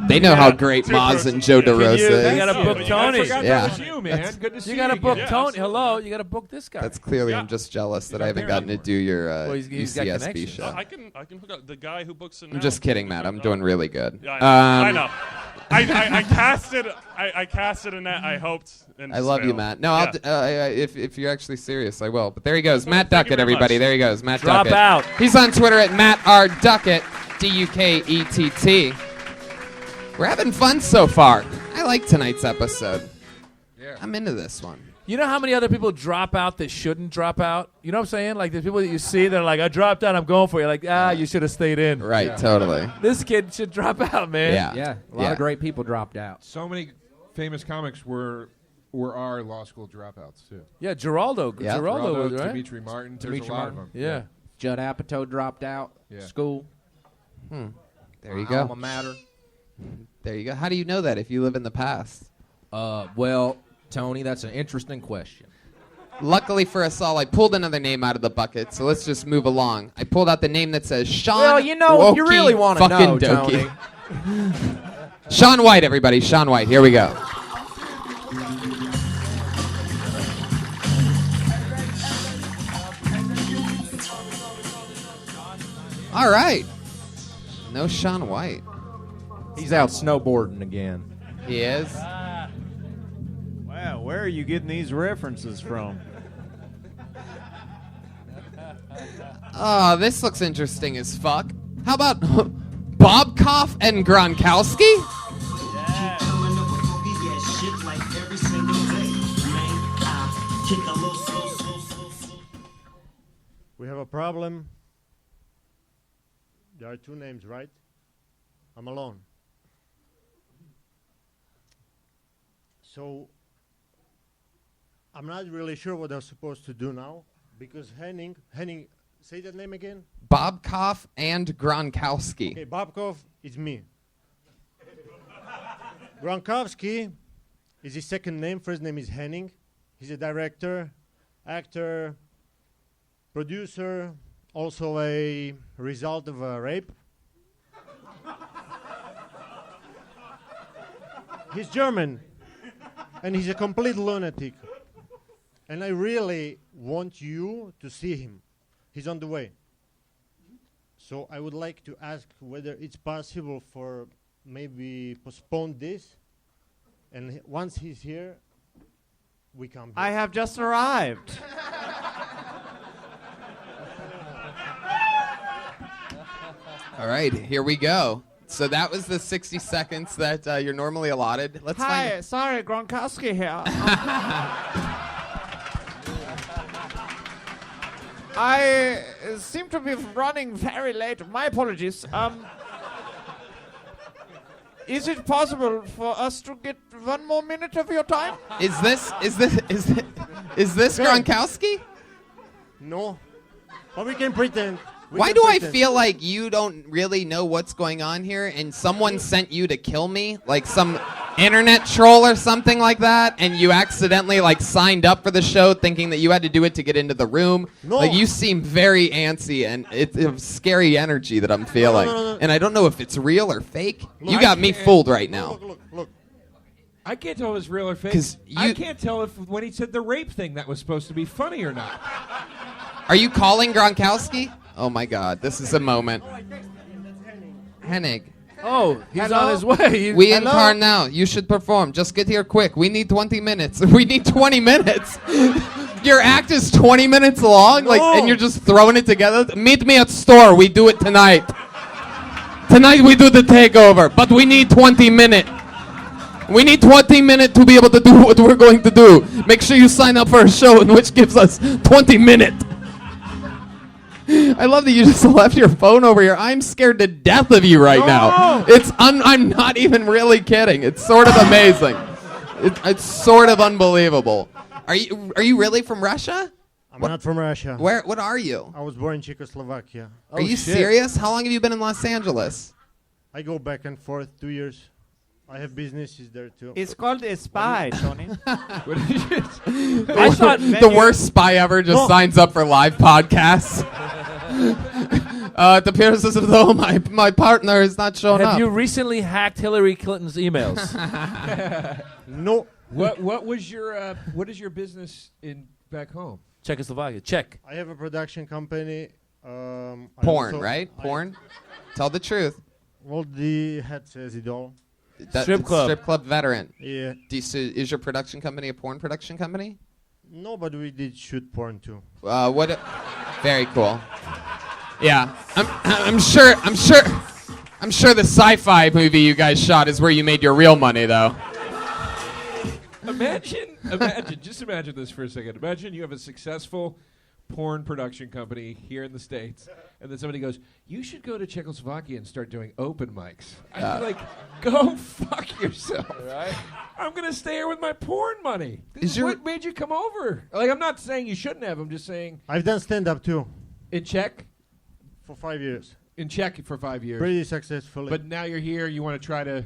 They know how great Maz and Joe DeRosa you- is. you gotta book Tony. I forgot Yeah. that was you, man. Good to see You you. got to again. book Yeah, Tony. absolutely. Hello, you got to book this guy. That's clearly Yeah. I'm just jealous that got I haven't there gotten to do your Well, he's got UCSB connections. show. I can hook up the guy who books it. I'm just kidding, Matt. I'm doing really good. Yeah, I know. I casted. I casted a net. I hoped. And I just love you, failed. Matt. No, Yeah. if you're actually serious, I will. But there he goes, Matt Thank you Duckett, very everybody. much. There he goes, Matt Drop Duckett. out. He's on Twitter at Matt R. Duckett, Duckett. We're having fun so far. I like tonight's episode. Yeah. I'm into this one. You know how many other people drop out that shouldn't drop out? You know what I'm saying? Like the people that you see, they're like, I dropped out, I'm going for you. Like, you should have stayed in. Right, totally. This kid should drop out, man. Yeah. Yeah, a lot Yeah. of great people dropped out. So many famous comics were our law school dropouts too. Yeah, Geraldo. Yeah. Geraldo was, right? Dimitri Martin. There's Dimitri a lot Martin. of them. Yeah. Judd Apatow dropped out. Yeah. School. There you Alma go. mater. There you go. How do you know that if you live in the past? Well, Tony, that's an interesting question. Luckily for us all, I pulled another name out of the bucket, so let's just move along. I pulled out the name that says Sean. Well, you know, if you Wokey really want to fucking know, Dokey. Tony. Sean White, everybody. Sean White. Here we go. All right. No Sean White. He's out snowboarding again. He is. Wow, where are you getting these references from? Oh, this looks interesting as fuck. How about Bobkoff and Gronkowski? We have a problem. There are two names, right? I'm alone. So I'm not really sure what I'm supposed to do now because Henning, say that name again. Bobkoff and Gronkowski. Okay, Bobkov is me. Gronkowski is his second name. First name is Henning. He's a director, actor, producer, also a result of a rape. He's German, and he's a complete lunatic. And I really want you to see him. He's on the way. So I would like to ask whether it's possible for maybe postpone this, and once he's here, we come here. I have just arrived. All right, here we go. So that was the 60 seconds that you're normally allotted. Let's find. Sorry, Gronkowski here. I seem to be running very late. My apologies. Is it possible for us to get 1 more minute of your time? Is this Gronkowski? No, but we can pretend. Why do I feel like you don't really know what's going on here and someone sent you to kill me? Like some internet troll or something like that, and you accidentally like signed up for the show thinking that you had to do it to get into the room? No. Like you seem very antsy and it's a scary energy that I'm feeling. No. And I don't know if it's real or fake. Look, You got me fooled right now. Look. I can't tell if it's real or fake. 'Cause I you- can't tell if when he said the rape thing that was supposed to be funny or not. Are you calling Gronkowski? Oh my God, this is a moment. Hennig. Oh, he's Hello? on his way. We in car now. You should perform. Just get here quick. We need 20 minutes. We need 20 minutes. Your act is 20 minutes long, like, and you're just throwing it together. Meet me at store. We do it tonight. Tonight we do the takeover, but we need 20 minutes. We need 20 minutes to be able to do what we're going to do. Make sure you sign up for a show in which gives us 20 minutes. I love that you just left your phone over here. I'm scared to death of you right now. I'm not even really kidding. It's sort of amazing. It's sort of unbelievable. Are you really from Russia? I'm not from Russia. What are you? I was born in Czechoslovakia. Are you serious? How long have you been in Los Angeles? I go back and forth 2 years. I have businesses there too. It's called a spy, Tony. I thought the worst spy ever just signs up for live podcasts. It appears as though my partner is not showing up. Have you recently hacked Hillary Clinton's emails? No. What is your business in back home? Czechoslovakia. Czech. I have a production company. Porn, right? Porn? Tell the truth. Well, the head says it all. Strip club. Strip club veteran. Yeah. Is your production company a porn production company? No, but we did shoot porn too. Very cool. Yeah, I'm sure the sci-fi movie you guys shot is where you made your real money, though. Just imagine this for a second. Imagine you have a successful porn production company here in the States, and then somebody goes, you should go to Czechoslovakia and start doing open mics. I'd be like, go fuck yourself. Right? I'm going to stay here with my porn money. What made you come over? Like, I'm not saying you shouldn't have. I'm just saying. I've done stand-up too. In Czech? For 5 years. In Czech for 5 years. Pretty successfully. But now you're here, you want to try to...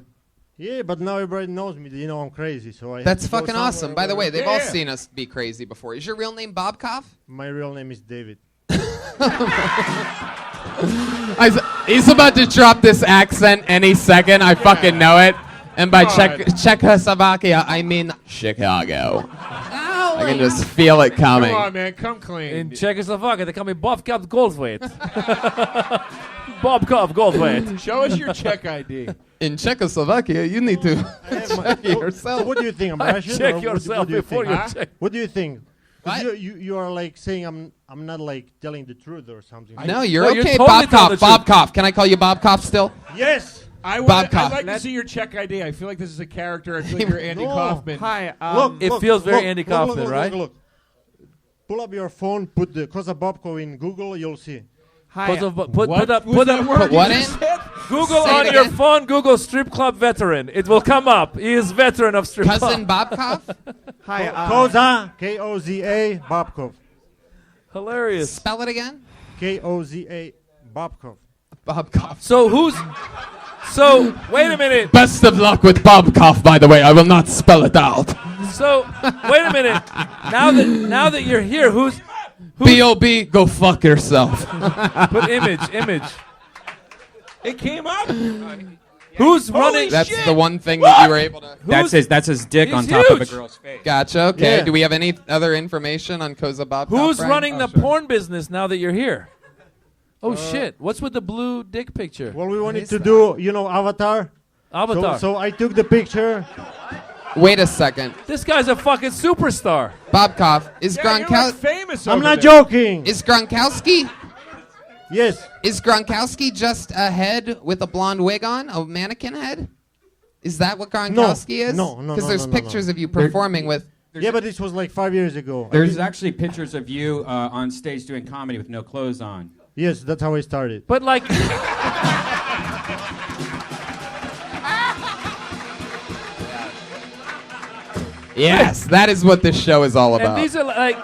Yeah, but now everybody knows me. You know I'm crazy, so I. That's fucking awesome. By the way, they've all seen us be crazy before. Is your real name Bobkov? My real name is David. He's about to drop this accent any second. I fucking know it. And by Czechoslovakia, I mean Chicago. I can just feel it coming. Come on, man. Come clean. In Czechoslovakia, they call me Bobkov Goldthwait. Bobkov Goldthwait. Show us your Czech ID. In Czechoslovakia, you need to check yourself. So what do you think? I'm Russian? Check or yourself what do you before think? you check. What do you think? 'Cause What? You are like saying I'm not like telling the truth or something. No, you're No, okay, you're totally telling the truth. Bobkov. Can I call you Bobkov still? Yes. I'd Bobkov. like to see your Czech ID. I feel like this is a character. I feel like you're Andy Kaufman. Hi. It feels very Andy Kaufman, right? Look. Pull up your phone. Put the Koza Bobkov in Google. You'll see. Hi. Put up. Put that Put what in? Google Say on it your again. phone. Google strip club veteran. It will come up. He is veteran of strip Cousin club. Bobkov? Hi. Koza Koza Bobkov. Hilarious. Spell it again. Koza Bobkov. Bobkov. So wait a minute. Best of luck with Bobkov, by the way. I will not spell it out. So wait a minute. Now that you're here, who's B.O.B. Go fuck yourself. put image? It came up. Who's running? That's the one thing that you were able to... That's his dick He's on top of a huge. girl's face. Gotcha. Okay. Yeah. Do we have any other information on Koza Bobkov? Who's Brian? running the porn business now that you're here? Oh shit! What's with the blue dick picture? Well, we wanted to do, Avatar. Avatar. So I took the picture. Wait a second. This guy's a fucking superstar. Bobkov, is Yeah, you're, like, Gronkowski... famous I'm over not there. joking. Is Gronkowski... Yes. Is Gronkowski just a head with a blonde wig on? A mannequin head? Is that what Gronkowski is? No. Because there's no. pictures of you performing with... Yeah, but this was like 5 years ago. There's actually pictures of you on stage doing comedy with no clothes on. Yes, that's how I started. But like, Yes, that is what this show is all about. and these are like,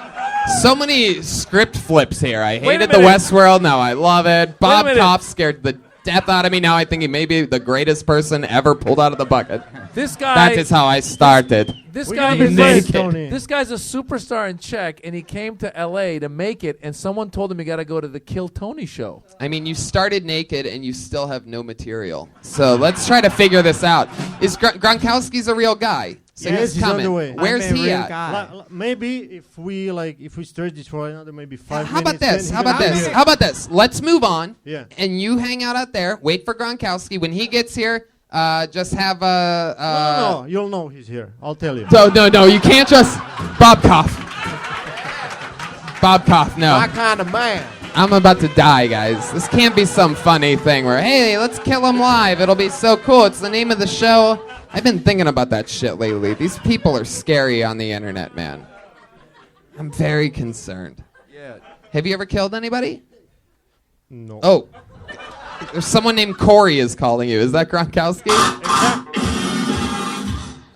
So many script flips here. I Wait a hated the minute. Westworld. Now I love it. Bob minute. Koff scared the death out of me. Now I think he may be the greatest person ever pulled out of the bucket. this guy. That is how I started. This We guy gotta be is friends, Tony. This guy's a superstar in Czech, and he came to L.A. to make it. And someone told him you got to go to the Kill Tony show. I mean, you started naked and you still have no material. So let's try to figure this out. Is Gronkowski's a real guy? So Yes, he's he's on coming. the way. Where's I'm a he real at? guy. Maybe if we stretch this for another maybe 5 How minutes. about this? then How he about will be this? here. How about this? Let's move on. Yeah. And you hang out there. Wait for Gronkowski. When he gets here, just have No, you'll know he's here. I'll tell you. No, you can't just Bob Koff. Bob Koff, no. My kind of man. I'm about to die, guys. This can't be some funny thing where, hey, let's kill him live. It'll be so cool. It's the name of the show. I've been thinking about that shit lately. These people are scary on the internet, man. I'm very concerned. Yeah. Have you ever killed anybody? No. Oh. There's someone named Corey is calling you. Is that Gronkowski?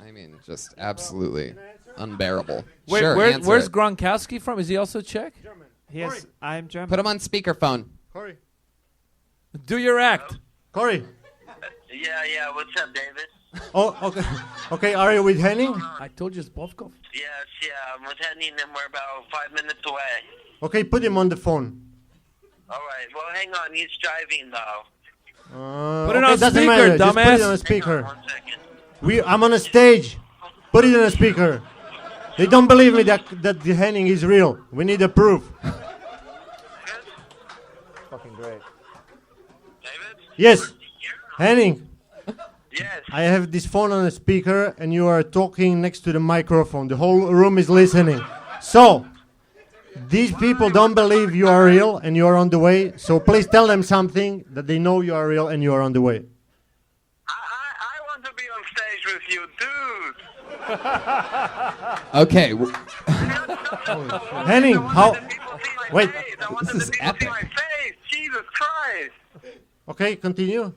I mean, just absolutely unbearable. Wait, sure, where's answer it. Gronkowski from? Is he also Czech? Yes, I'm German. Put him on speakerphone. Corey. Do your act. Corey. Yeah. What's up, David? Oh, okay. Okay, are you with Henning? I told you it's Bovkov. Yes, I'm with Henning, and we're about 5 minutes away. Okay, put him on the phone. All right. Well, hang on. He's driving though. Put it okay, on doesn't speaker, matter. Just put it dumbass. on a speaker. 1 second. I'm on a stage. Put it on a speaker. They don't believe me that the Henning is real. We need a proof. Fucking great. David? Yes, Henning. Yes. I have this phone on a speaker, and you are talking next to the microphone. The whole room is listening. So, these people don't believe you are real, and you are on the way. So please tell them something that they know you are real, and you are on the way. I want to be on stage with you, dude. Okay. Henning, how? Wait. I wanted This is the people to see epic. my face. Jesus Christ. Okay, continue.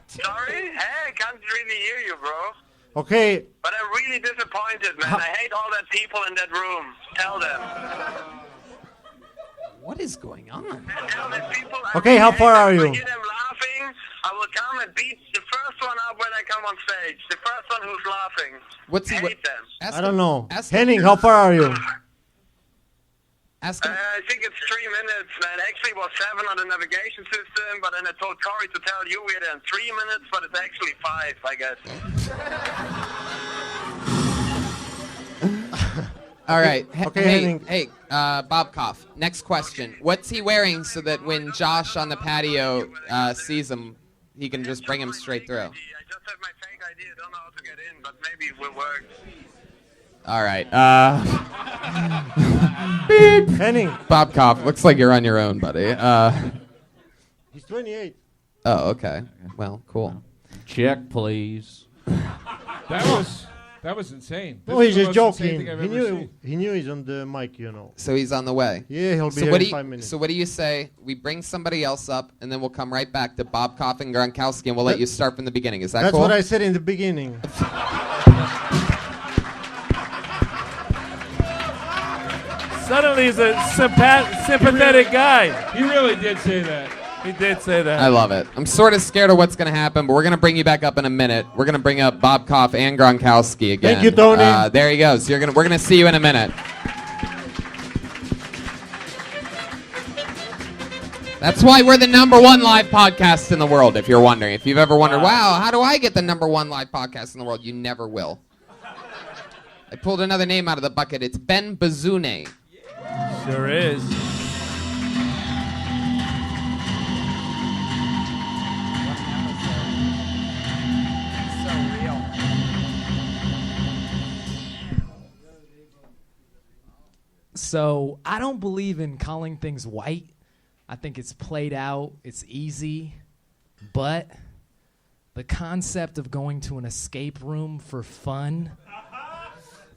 Sorry? Hey, I can't really hear you, bro. Okay, But I'm really disappointed, man. I hate all the people in that room. Tell them. What is going on? Tell these people. Okay, how far are If I you? hear them laughing, I will come and beat the first one up when I come on stage. The first one who's laughing. What's he? Hate them. Ask I don't him- know. Ask him- Henning, how far are you? Ask him. I think it's 3 minutes, man. Actually, it was 7 on the navigation system, but then I told Corey to tell you we're there in 3 minutes, but it's actually 5, I guess. All right. Okay, hey, Henning. hey, Bob Koff. Next question. What's he wearing so that when Josh on the patio sees him, he can just bring him straight through? I just have my fake ID. I don't know how to get in, but maybe it will work. All right. Henning, Bob Koff. Looks like you're on your own, buddy. he's 28. Oh, okay. Well, cool. Check, please. That was insane. No, This he's is the just most insane joking. thing I've He ever knew seen. he knew he's on the mic, you know. So he's on the way. Yeah, he'll be So here what in do 5 you? minutes. So what do you say? We bring somebody else up, and then we'll come right back to Bob Koff and Gronkowski, and we'll let you start from the beginning. Is that That's cool? what I said in the beginning. Suddenly he's a sympathetic guy. He really did say that. He did say that. I love it. I'm sort of scared of what's going to happen, but we're going to bring you back up in a minute. We're going to bring up Bob Koff and Gronkowski again. Thank you, Tony. There he goes. We're going to see you in a minute. That's why we're the #1 live podcast in the world, if you're wondering. If you've ever wondered, wow, how do I get the #1 live podcast in the world? You never will. I pulled another name out of the bucket. It's Ben Bazune. Sure is. So I don't believe in calling things white. I think it's played out. It's easy. But the concept of going to an escape room for fun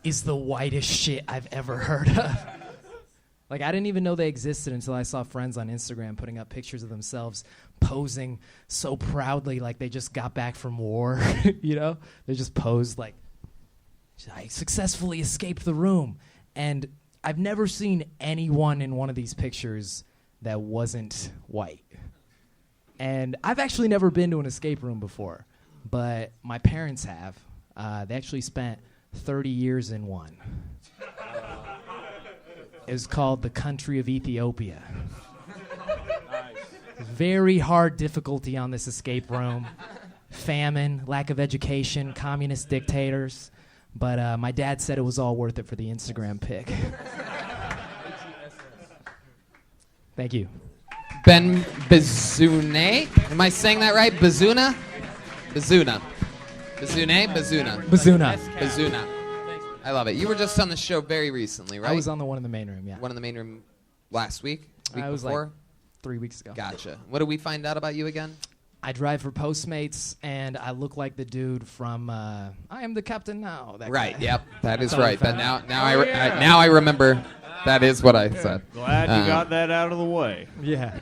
is the whitest shit I've ever heard of. Like, I didn't even know they existed until I saw friends on Instagram putting up pictures of themselves posing so proudly like they just got back from war, you know? They just posed like, I successfully escaped the room. And I've never seen anyone in one of these pictures that wasn't white. And I've actually never been to an escape room before, but my parents have. They actually spent 30 years in one. It's called the country of Ethiopia. Very hard difficulty on this escape room. Famine, lack of education, communist dictators. But my dad said it was all worth it for the Instagram pic. Thank you. Ben Bizune? Am I saying that right? Bazuna? Bazuna. Bazune? Bazuna. Bazuna. Bazuna. I love it. You were just on the show very recently, right? I was on the one in the main room, yeah. One in the main room last week? Week I was before? like 3 weeks ago. Gotcha. What did we find out about you again? I drive for Postmates, and I look like the dude from I Am the Captain Now. That Right, guy. yep. That is That's all right. I found Now out. I remember. That is what I said. Glad you got that out of the way. Yeah.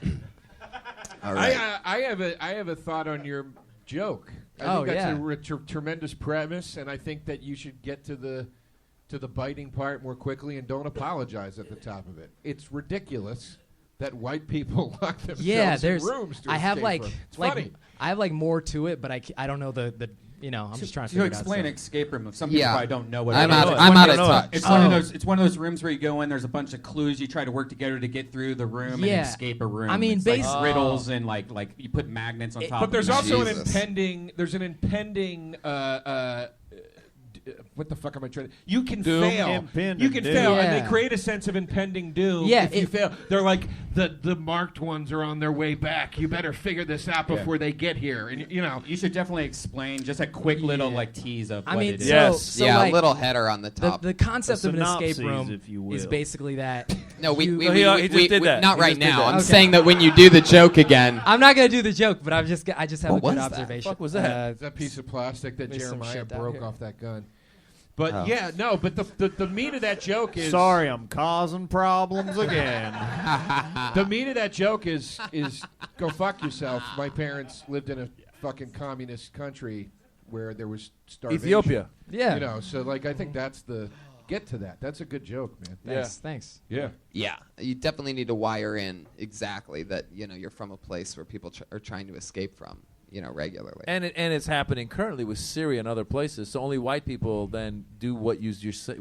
All right. I have a thought on your joke. I think that's a tremendous premise, and I think that you should get to the biting part more quickly and don't apologize at the top of it. It's ridiculous that white people lock themselves in rooms to I have escape like from. It's funny. I have like more to it, but I don't know the you know, I'm just trying to figure it out. explain escape room. Some people probably don't know what I'm it is. out of touch. It's one of those rooms where you go in. There's a bunch of clues. You try to work together to get through the room and escape a room. I mean, it's like riddles and like you put magnets on top. But there's of also them. an impending. What the fuck am I trying to? You can Doom. fail. Impending You can doom. fail, Yeah. and they create a sense of impending doom. Yeah, if you fail, they're like the marked ones are on their way back. You better figure this out before they get here. And you know, you should definitely explain just a quick little like tease of what it is. So like, a little header on the top. The concept of an escape synopsis, room if you will. is basically that. No, we you- just did that. Not He right just did now. that. I'm Okay. saying that when you do the joke again. I'm not gonna do the joke, but I just have What a good was that? observation. Fuck was that? It's that piece of plastic that There's some Jeremiah shit down broke here. off that gun. But Oh. yeah, no. But the meat of that joke is Sorry, I'm causing problems again. the meat of that joke is go fuck yourself. My parents lived in a fucking communist country where there was starvation. Ethiopia. Yeah. You know, so like I think that's the get to that. That's a good joke, man. Thanks. Yeah. Yeah, you definitely need to wire in exactly that. You know, you're from a place where people are trying to escape from. You know, regularly. And it's happening currently with Syria and other places. So only white people then do what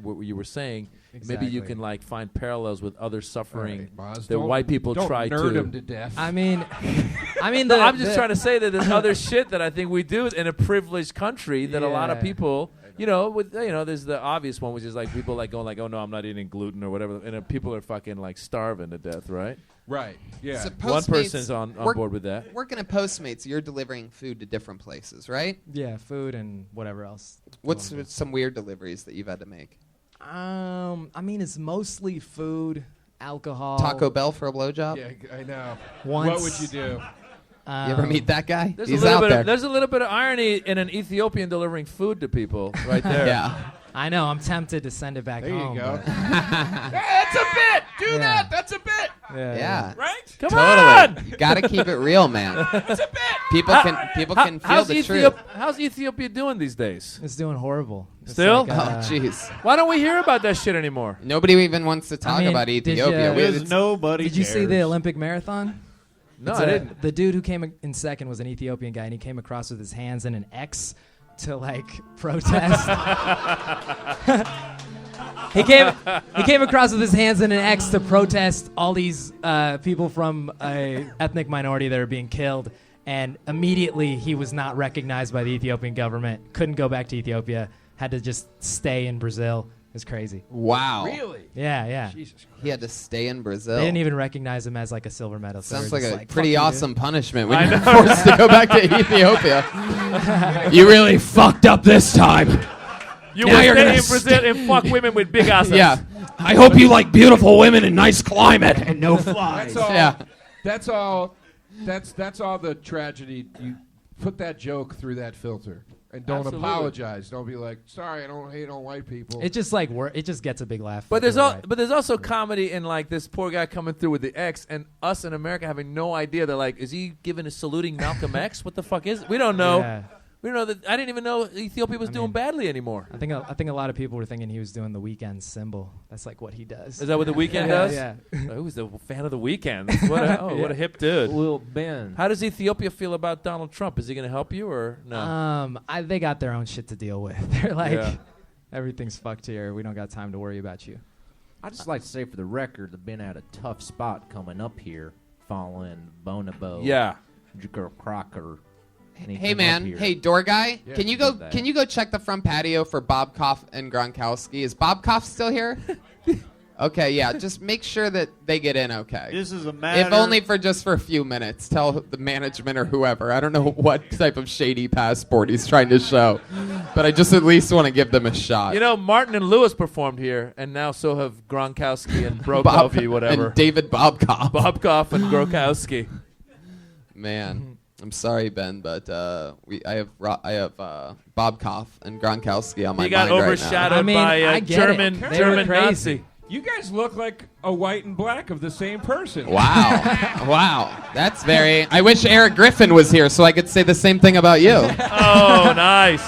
what you were saying. Maybe you Exactly. can like find parallels with other suffering All right, Maz, that don't- white people don't try nerd to. 'em to death. I mean, No, I'm just trying to say that there's other shit that I think we do in a privileged country that a lot of Yeah. people, there's the obvious one, which is like people like going like, oh no, I'm not eating gluten or whatever, and people are fucking like starving to death, right? Right. Yeah. So One Postmates- person's on board with that. Working at Postmates, you're delivering food to different places, right? Yeah, food and whatever else. What's some weird deliveries that you've had to make? I mean, it's mostly food, alcohol. Taco Bell for a blowjob? Yeah, I know. Once- What would you do? You ever meet that guy? There's He's a little out bit there. there's a little bit of irony in an Ethiopian delivering food to people right there. Yeah. I know. I'm tempted to send it back There you home. go. but- That's a bit. Do that. That's a bit. Yeah. Right? Come Totally. on! Gotta keep it real, man. That's a bit. People can feel how's the truth. How's Ethiopia doing these days? It's doing horrible. It's Still? like, Oh, jeez. Why don't we hear about that shit anymore? Nobody even wants to talk mean, about did Ethiopia. you- Because nobody Did you see the cares. Olympic marathon? No, It's I didn't. The dude who came in second was an Ethiopian guy, and he came across with his hands in an X to like protest. He came across with his hands in an X to protest all these people from a ethnic minority that are being killed. And immediately he was not recognized by the Ethiopian government. Couldn't go back to Ethiopia. Had to just stay in Brazil. It was crazy. Wow. Really? Yeah. Jesus Christ. He had to stay in Brazil. They didn't even recognize him as like a silver medal. So Sounds they like were a just pretty "Fuck you, awesome dude." punishment when you're forced to go back to Ethiopia. You really fucked up this time. You Now will you're stay gonna in Brazil and fuck women with big asses. Yeah. I hope you like beautiful women in nice climate and no flies. That's all. Yeah. That's all. That's all the tragedy. You put that joke through that filter and don't Absolutely. apologize. Don't be like, sorry, I don't hate on white people. It just it just gets a big laugh. But there's all, but there's also comedy in like this poor guy coming through with the X and us in America having no idea. They're like, is he giving a saluting Malcolm X? What the fuck is it? We don't know. Yeah. We don't know that. I didn't even know Ethiopia was doing badly anymore. I think a lot of people were thinking he was doing the Weeknd symbol. That's like what he does. Is that what the Weeknd Yeah, does? Yeah. Oh, who's a fan of the Weeknd? What a hip dude. Well, Ben. How does Ethiopia feel about Donald Trump? Is he going to help you or no? They got their own shit to deal with. They're like, Yeah. everything's fucked here. We don't got time to worry about you. I'd just like to say for the record that Ben had a tough spot coming up here following Bonobo. Yeah. Girl Crocker. and he Hey came up man, here. hey door guy, Yeah, can you he go? did that. Can you go check the front patio for Bob Koff and Gronkowski? Is Bob Koff still here? Okay, yeah. Just make sure that they get in okay. This is a If matter- only for a few minutes. Tell the management or whoever. I don't know what type of shady passport he's trying to show, but I just at least want to give them a shot. You know, Martin and Lewis performed here, and now so have Gronkowski and Brokowski, whatever. and David Bobkoff. Bobkoff and Grokowski. Man, I'm sorry, Ben, but I have Bob Koff and Gronkowski on my He got mind right now. overshadowed by a German Nazi. You guys look like a white and black of the same person. Wow. Wow. That's very... I wish Eric Griffin was here so I could say the same thing about you. Oh, nice.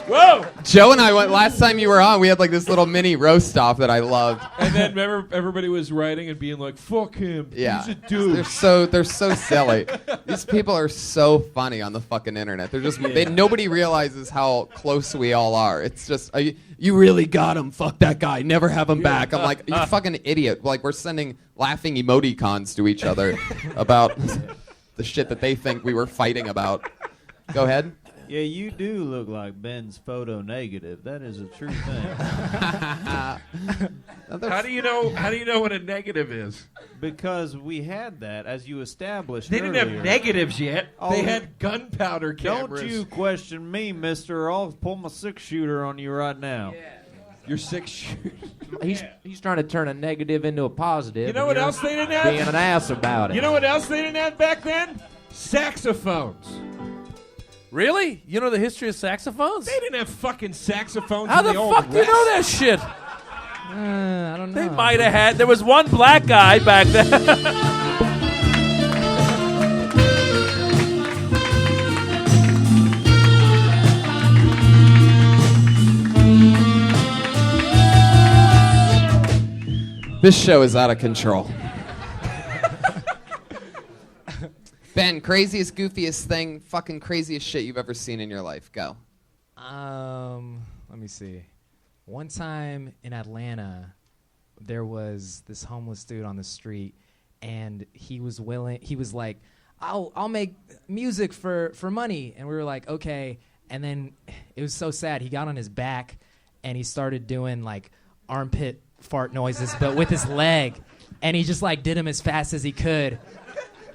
Whoa! Joe and I went... Last time you were on, we had like this little mini roast off that I loved. And then remember, everybody was writing and being like, "Fuck him, Yeah. he's a dude." They're so silly. These people are so funny on the fucking internet. They're just... nobody realizes how close we all are. It's just... you really got him. Fuck that guy. Never have him back. I'm like, you fucking idiot. Like, we're sending laughing emoticons to each other about the shit that they think we were fighting about. Go ahead. Yeah, you do look like Ben's photo negative. That is a true thing. How do you know what a negative is? Because we had that, as you established They didn't earlier. have negatives yet. Oh, They had gunpowder cameras. Don't you question me, mister. I'll pull my six-shooter on you right now. Your six-shooter. He's trying to turn a negative into a positive. You know and what you're else they didn't have? Being an ass about it. You know what else they didn't have back then? Saxophones. Really? You know the history of saxophones? They didn't have fucking saxophones How in the the old fuck do you know that West. shit? I don't know. They might have had. There was one black guy back then. This show is out of control. Ben, craziest, goofiest thing, fucking craziest shit you've ever seen in your life. Go. Let me see. One time in Atlanta, there was this homeless dude on the street, and he was like, I'll make music for money. And we were like, okay. And then it was so sad. He got on his back, and he started doing like armpit fart noises, but with his leg. And he just like did them as fast as he could.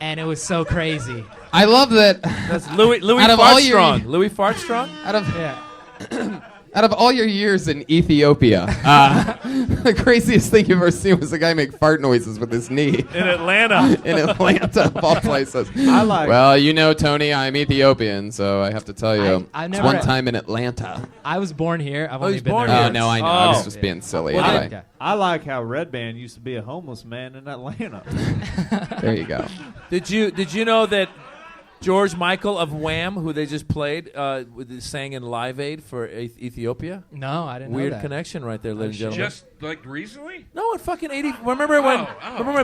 And it was so crazy. I love that. That's Louis Out of all your- Fartstrong. Louis Fartstrong? Out of all your years in Ethiopia, the craziest thing you've ever seen was a guy make fart noises with his knee. In Atlanta. In Atlanta, of all places. I like- Well, you know, Tony, I'm Ethiopian, so I have to tell you. I it's never- one time in Atlanta. I was born here. I've Oh, only he's been born there here. Oh, no, I know. I was just being silly. Well, Anyway. I like how Red Band used to be a homeless man in Atlanta. There you go. Did you know that George Michael of Wham, who they just played, sang in Live Aid for Ethiopia? No, I didn't know Weird that. connection right there, ladies and gentlemen. Just like recently? No, in fucking 80. Remember when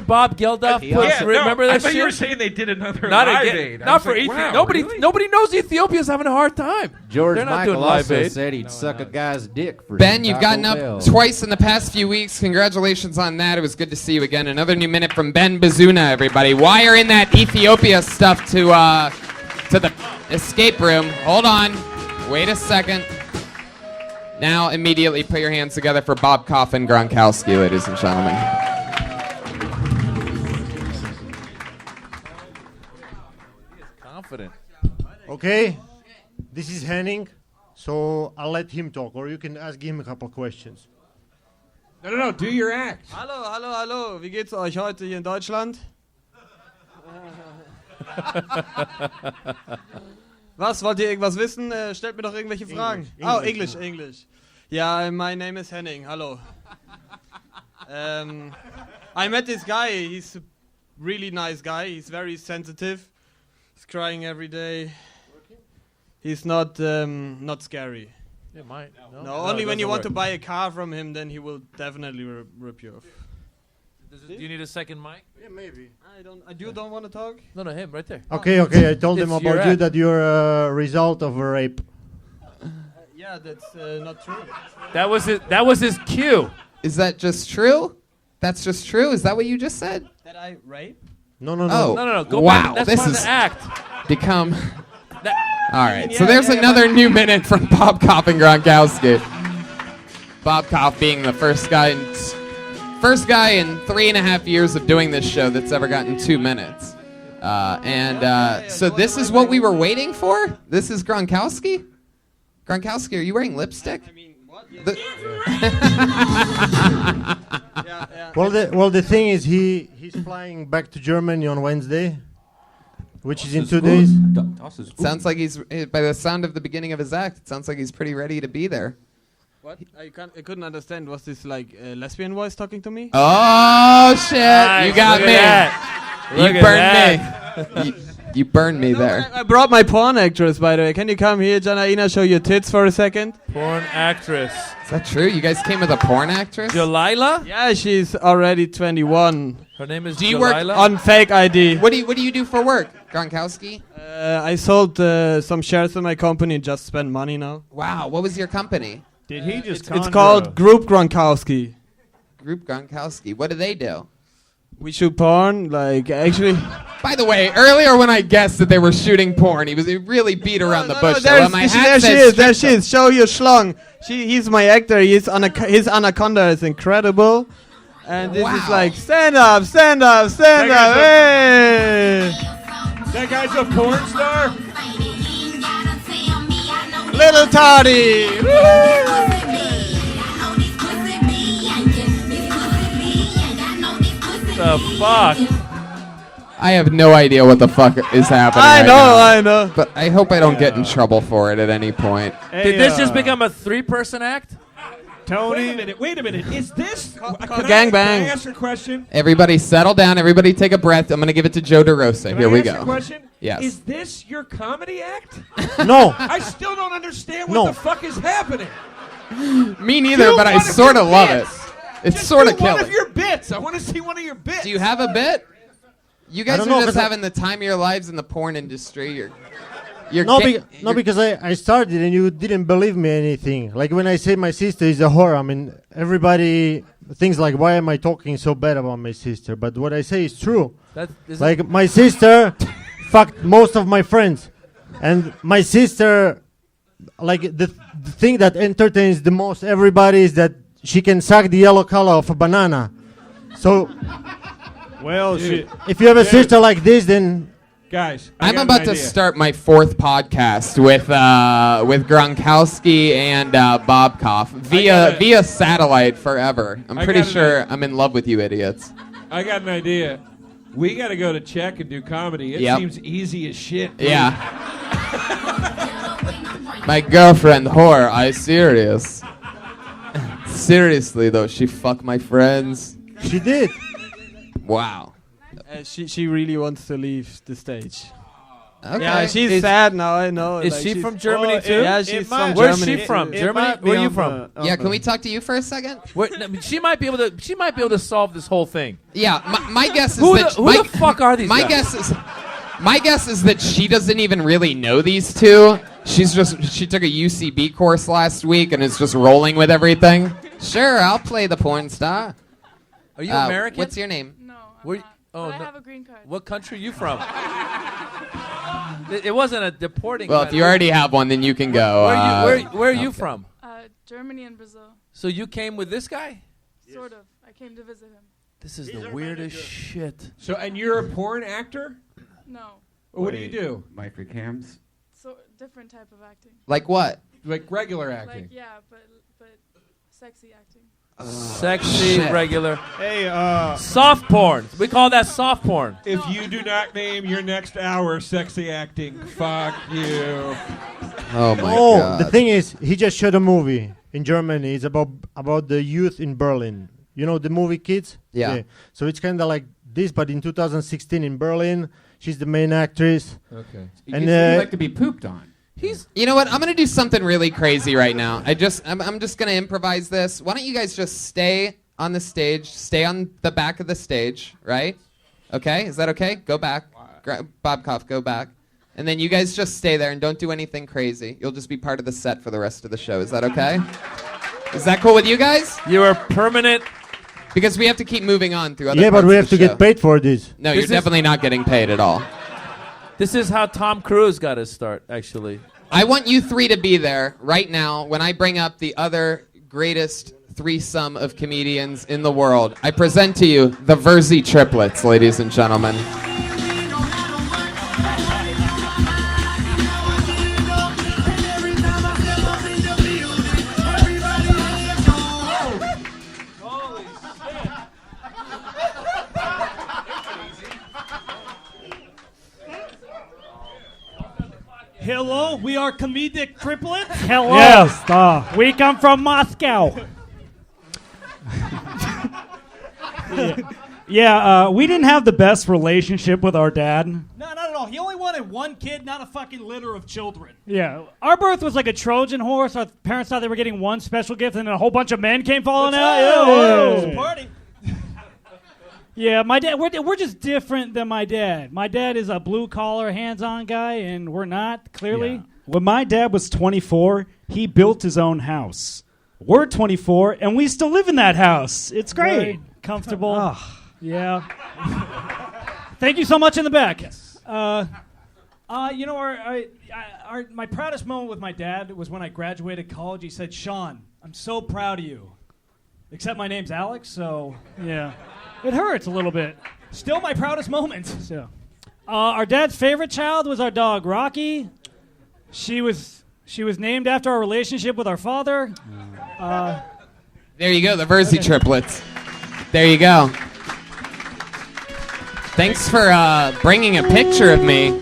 Bob Geldof remember that I thought shit? you were saying they did another Not Live again. Aid. I Not was for like, Ethiopia. wow, Nobody really? knows Ethiopia's having a hard time. George They're not Michael doing Live also Aid. said he'd suck a guy's dick for Ben, some you've Taco gotten up Bell. twice in the past few weeks. Congratulations on that. It was good to see you again. Another new minute from Ben Bazuna, everybody. Wire in that Ethiopia stuff to the escape room. Hold on. Wait a second. Now, immediately put your hands together for Bob Koff and Gronkowski, ladies and gentlemen. Confident. Okay, this is Henning, so I'll let him talk, or you can ask him a couple of questions. No, do your act. Hallo. Wie geht's euch heute hier in Deutschland? Was, wollt ihr irgendwas wissen? Stellt mir doch irgendwelche Fragen. Oh, English. Yeah, my name is Henning. Hello. I met this guy. He's a really nice guy. He's very sensitive. He's crying every day. He's not scary. It might. No, only when you want to buy a car from him, then he will definitely rip you off. Do you need a second mic? Yeah, maybe. You don't want to talk? No, him right there. Okay. I told him It's your about you act. that you're a result of a rape. Yeah, that's not true. That was his cue. Is that just true? That's just true? Is that what you just said? That I rape? No. Oh, No. Go wow. back. That's This part of is the act. become... All right, so there's another new minute from Bob Koff and Gronkowski. Bob Koff being the first guy in 3.5 years of doing this show that's ever gotten 2 minutes. So this is what we were waiting for? This is Gronkowski? Gronkowski, are you wearing lipstick? Well, the thing is, he's flying back to Germany on Wednesday, which is in 2 days. Sounds like he's, by the sound of the beginning of his act, it sounds like he's pretty ready to be there. What? I couldn't understand. Was this like a lesbian voice talking to me? Oh, shit. Nice, You got look me. at that. You Look at burned me. You burned me there. I brought my porn actress, by the way. Can you come here, Janaina, show your tits for a second? Porn actress. Is that true? You guys came with a porn actress? Delilah? Yeah, she's already 21. Her name is Do you work Delilah? On fake ID. What do you do for work, Gronkowski? I sold some shares in my company and just spend money now. Wow, what was your company? Did he just It's called Group Gronkowski. Group Gronkowski. What do they do? We shoot porn, like, actually. By the way, earlier when I guessed that they were shooting porn, he really beat around the bush. there she is. Show your schlong. He's my actor. His anaconda is incredible. And this is like, stand up. Hey! That guy's a porn star? Little Toddy! The fuck? I have no idea what the fuck is happening. I know. But I hope I don't get in trouble for it at any point. Did this just become a 3-person act? Tony? Wait a minute. Is this... Gangbang. Can I ask a question? Everybody settle down. Everybody take a breath. I'm going to give it to Joe DeRosa. Can Here I we ask go. a question? Yes. Is this your comedy act? No. I still don't understand what No. the fuck is happening. Me neither, Do but I one of sort your of love it. bits. It's Just sort do of one killing. of your bits. I want to see one of your bits. Do you have a bit? You guys don't are know, just but having the time of your lives in the porn industry. You're No, because I started and you didn't believe me anything. Like when I say my sister is a whore, I mean everybody thinks like, why am I talking so bad about my sister? But what I say is true. Like my sister fucked most of my friends, and my sister, like the thing that entertains the most everybody is that she can suck the yellow color of a banana. So, Well, if you have a sister like this, then. Guys, I'm about to start my 4th podcast with Gronkowski and Bob Koff via satellite forever. I'm I pretty got an sure I'm in love with you idiots. I got an idea. We got to go to Czech and do comedy. It Yep. seems easy as shit. Yeah. My girlfriend, whore, I serious. Seriously though, she fucked my friends. She did. Wow. She really wants to leave the stage. Okay. Yeah, she's sad now. I know. Is like, she she's- from Germany too? Yeah, she's from Where's Germany. she from? Germany? might be Where are you on from? the- Yeah, can we talk to you for a second? She might be able to. She might be able to solve this whole thing. Yeah, my guess is Who that the fuck are these my guys? My guess is that she doesn't even really know these two. She took a UCB course last week and is just rolling with everything. Sure, I'll play the porn star. Are you American? What's your name? No, Where, oh, but I no. have a green card. What country are you from? It wasn't a deporting. Well, kind if you of- already have one, then you can go. Where are you from? Germany and Brazil. So you came with this guy? Sort of. I came to visit him. This is the weirdest shit. So, and you're a porn actor? No. What do you do? Microcams. So different type of acting. Like what? Like regular acting? Like yeah, but sexy acting. Sexy, shit. regular. Hey, Soft porn. We call that soft porn. If you do not name your next hour sexy acting, fuck you. Oh my Oh, god. the thing is, he just shot a movie in Germany. It's about the youth in Berlin. You know the movie Kids? Yeah. So it's kind of like this, but in 2016 in Berlin, she's the main actress. Okay. And you like to be pooped on. You know what? I'm gonna do something really crazy right now. I'm just gonna improvise this. Why don't you guys just stay on the stage? Stay on the back of the stage, right? Okay, is that okay? Go back. Bob Koff, go back. And then you guys just stay there and don't do anything crazy. You'll just be part of the set for the rest of the show. Is that okay? Is that cool with you guys? You are permanent. Because we have to keep moving on through other Yeah, but parts we of have the to show. get paid for this. No, you're definitely not getting paid at all. This is how Tom Cruise got his start, actually. I want you three to be there right now when I bring up the other greatest threesome of comedians in the world. I present to you the Verzi triplets, ladies and gentlemen. Hello, we are comedic triplets. Hello. Yes, we come from Moscow. We didn't have the best relationship with our dad. No, not at all. He only wanted one kid, not a fucking litter of children. Yeah, our birth was like a Trojan horse. Our parents thought they were getting one special gift, and then a whole bunch of men came falling out. It was a party. Yeah, my dad. We're just different than my dad. My dad is a blue collar, hands-on guy, and we're not. Clearly, When my dad was 24, he built his own house. We're 24, and we still live in that house. It's great. Very comfortable. Yeah. Thank you so much in the back. You know, my proudest moment with my dad was when I graduated college. He said, "Sean, I'm so proud of you." Except my name's Alex, so yeah. It hurts a little bit. Still my proudest moment. So, our dad's favorite child was our dog, Rocky. She was named after our relationship with our father. There you go, the Verzi triplets. There you go. Thanks for bringing a picture of me. You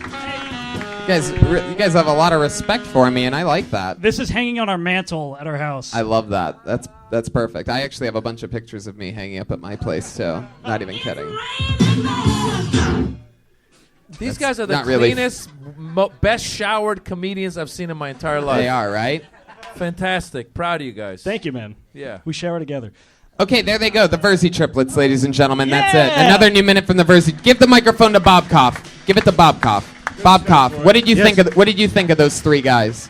guys have a lot of respect for me, and I like that. This is hanging on our mantle at our house. I love that. That's perfect. I actually have a bunch of pictures of me hanging up at my place, too. Not even kidding. These guys are the not really cleanest, best showered comedians I've seen in my entire life. They are, right? Fantastic. Proud of you guys. Thank you, man. Yeah. We shower together. Okay, there they go, the Verzi triplets, ladies and gentlemen. That's it. Another new minute from the Verzi. Give the microphone to Bob Koff. Give it to Bob Koff. Bob Koff, what did you think of? What did you think of those three guys?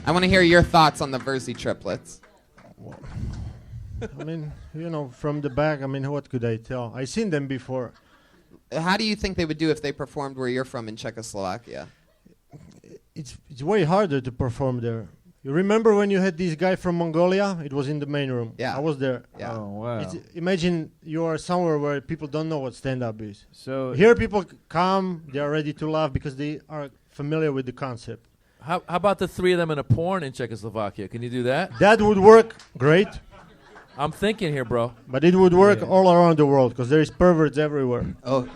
I want to hear your thoughts on the Verzi triplets. I mean, you know, from the back, I mean, what could I tell? I seen them before. How do you think they would do if they performed where you're from in Czechoslovakia? It's way harder to perform there. You remember when you had this guy from Mongolia? It was in the main room. Yeah. I was there. Yeah. Oh, wow. Imagine you are somewhere where people don't know what stand-up is. So here people come, they are ready to laugh because they are familiar with the concept. How about the three of them in a porn in Czechoslovakia? Can you do that? That would work great. I'm thinking here, bro. But it would work all around the world because there is perverts everywhere. Oh.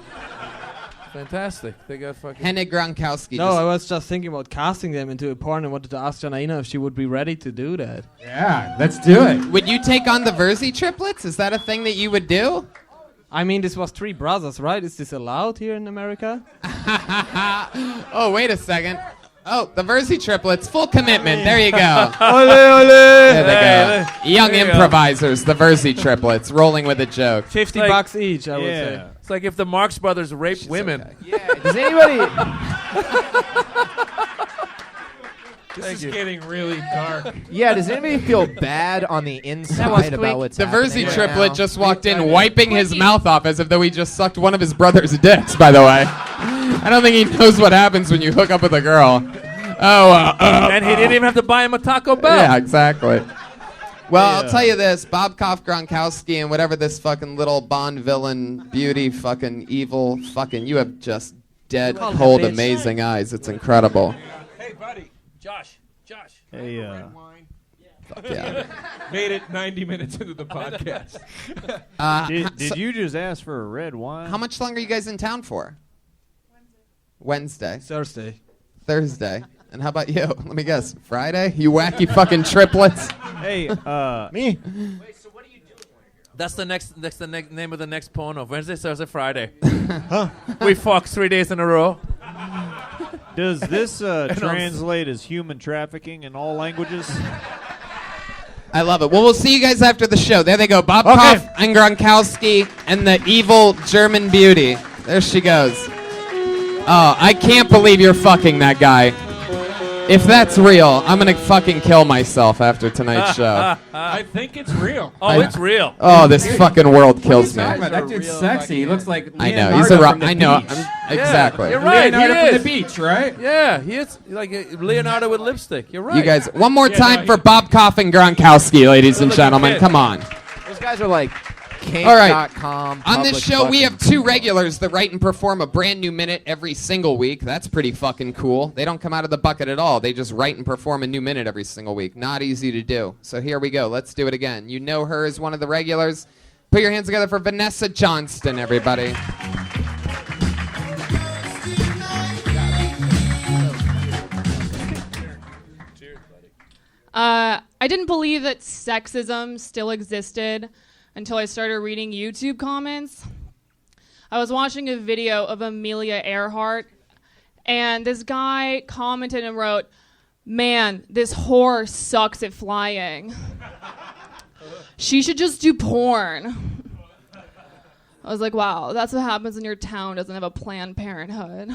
Fantastic. They got fucking... Henning Gronkowski. No, I was just thinking about casting them into a porn and wanted to ask Janaina if she would be ready to do that. Yeah, let's do it. Would you take on the Verzi triplets? Is that a thing that you would do? I mean, this was three brothers, right? Is this allowed here in America? Oh, wait a second. Oh, the Verzi triplets, full commitment. There you go. Ole, ole. There they go. Young There you go. improvisers, the Verzi triplets, rolling with a joke. 50 Like- bucks each, I would say. It's like if the Marx Brothers raped women. Does anybody? This is getting really dark. Yeah, does anybody feel bad on the inside about what's The happening Verzi right triplet now? just walked in, wiping his mouth off as if though he just sucked one of his brother's dicks, by the way. I don't think he knows what happens when you hook up with a girl. And he didn't even have to buy him a Taco Bell. Yeah, exactly. Well, I'll tell you this, Bob Koff Gronkowski and whatever this fucking little Bond villain, beauty, fucking evil, fucking, you have just dead, Call him cold, bitch. amazing eyes. It's incredible. Hey, buddy. Josh. Hey, Fuck yeah. Made it 90 minutes into the podcast. Did you just ask for a red wine? How much longer are you guys in town for? Wednesday. Thursday. Thursday. And how about you? Let me guess. Friday? You wacky fucking triplets. Hey, me. That's the name of the next porno. Wednesday, Thursday, Friday. We fuck 3 days in a row. Does this translate as human trafficking in all languages? I love it. Well, we'll see you guys after the show. There they go. Bob Koff and Gronkowski and the evil German beauty. There she goes. Oh, I can't believe you're fucking that guy. If that's real, I'm going to fucking kill myself after tonight's show. I think it's real. Oh, it's real. Oh, this fucking world kills me. That dude's sexy. He looks like I know. Leonardo He's a from the I know. beach. Exactly. You're right. Leonardo he from is. the beach, right? Yeah, he is like Leonardo with lipstick. You're right. You guys, one more time for Bob Koff and Gronkowski, ladies and gentlemen. Come on. Those guys are like All right. Kink.com. On this show, we have two regulars that write and perform a brand new minute every single week. That's pretty fucking cool. They don't come out of the bucket at all. They just write and perform a new minute every single week. Not easy to do. So here we go. Let's do it again. You know her as one of the regulars. Put your hands together for Vanessa Johnston, everybody. I didn't believe that sexism still existed until I started reading YouTube comments. I was watching a video of Amelia Earhart, and this guy commented and wrote, "Man, this whore sucks at flying. She should just do porn." I was like, wow, that's what happens when your town doesn't have a Planned Parenthood.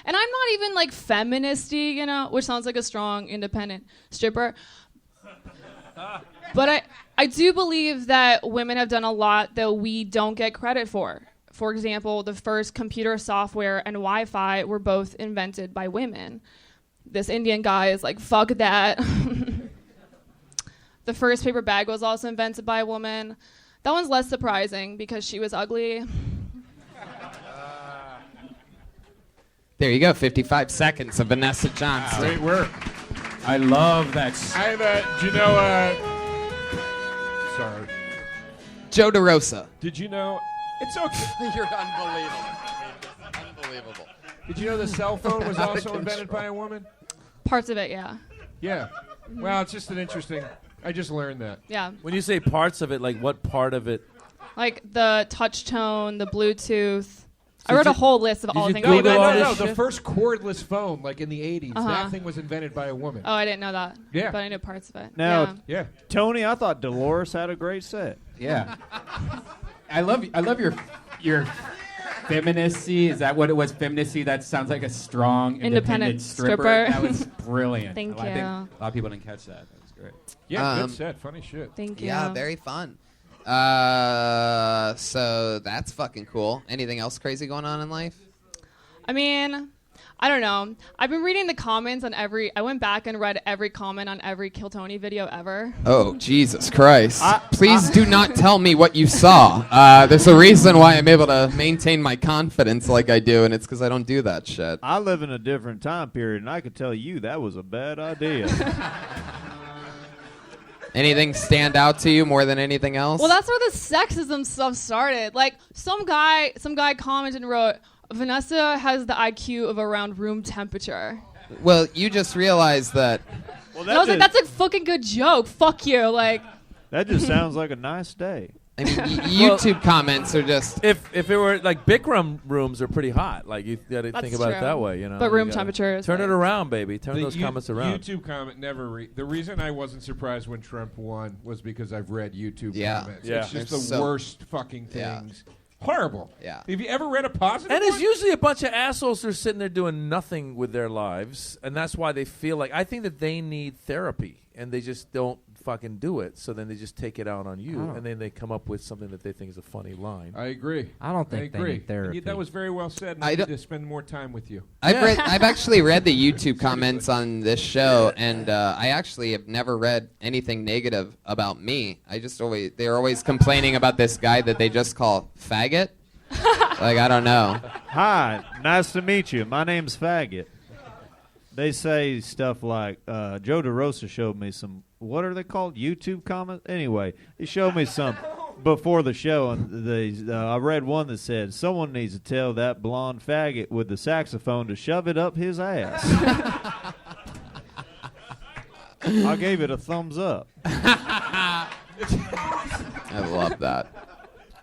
And I'm not even like feministy, you know, which sounds like a strong, independent stripper. But I do believe that women have done a lot that we don't get credit for. For example, the first computer software and Wi-Fi were both invented by women. This Indian guy is like, fuck that. The first paper bag was also invented by a woman. That one's less surprising because she was ugly. There you go. 55 seconds of Vanessa Johnston. Great work. I love that. Do you know, sorry. Joe DeRosa. Did you know, it's okay. You're unbelievable. Unbelievable. Did you know the cell phone was also invented by a woman? Parts of it, yeah. Yeah. Well, it's just an interesting, I just learned that. Yeah. When you say parts of it, like what part of it? Like the touch tone, the Bluetooth. I wrote a whole list of all the things. No. The first cordless phone, like in the 80s, Uh-huh. that thing was invented by a woman. Oh, I didn't know that. Yeah. But I knew parts of it. Now, Yeah. Tony, I thought Dolores had a great set. Yeah. I love your feminacy. Is that what it was? Feminacy? That sounds like a strong independent stripper. That was brilliant. Thank I think you. a lot of people didn't catch that. That was great. Yeah, good set. Funny shit. Thank you. Yeah, very fun. So that's fucking cool. Anything else crazy going on in life? I mean, I don't know. I've been reading the comments on I went back and read every comment on every Kill Tony video ever. Oh, Jesus Christ. Please do not tell me what you saw. There's a reason why I'm able to maintain my confidence like I do, and it's because I don't do that shit. I live in a different time period, and I could tell you that was a bad idea. Anything stand out to you more than anything else? Well, that's where the sexism stuff started. Like some guy commented and wrote, "Vanessa has the IQ of around room temperature." Well, you just realized that. And I was like, that's a fucking good joke. Fuck you. Like. That just sounds like a nice day. I mean, YouTube comments are just. If it were like Bikram rooms are pretty hot. Like you got to That's think about it true. that way, you know. But You room gotta temperature is turn it like- around, baby. Turn The those comments around. YouTube comment never. The reason I wasn't surprised when Trump won was because I've read YouTube comments. Yeah. It's just They're the so- worst fucking Yeah. things. Horrible. Yeah. Have you ever read a positive? And it's one? usually a bunch of assholes who are sitting there doing nothing with their lives, and that's why they feel like I think that they need therapy, and they just don't fucking do it. So then they just take it out on you, Oh. and then they come up with something that they think is a funny line. I agree. I don't think they agree. need therapy. That was very well said. And I I need don't- to spend more time with you. I've actually read the YouTube comments on this show, and I actually have never read anything negative about me. They're always complaining about this guy that they just call faggot. Like, I don't know. Hi, nice to meet you. My name's Faggot. They say stuff like, Joe DeRosa showed me some, what are they called? YouTube comments? Anyway, he showed me some before the show, and I read one that said, someone needs to tell that blonde faggot with the saxophone to shove it up his ass. I gave it a thumbs up. I love that.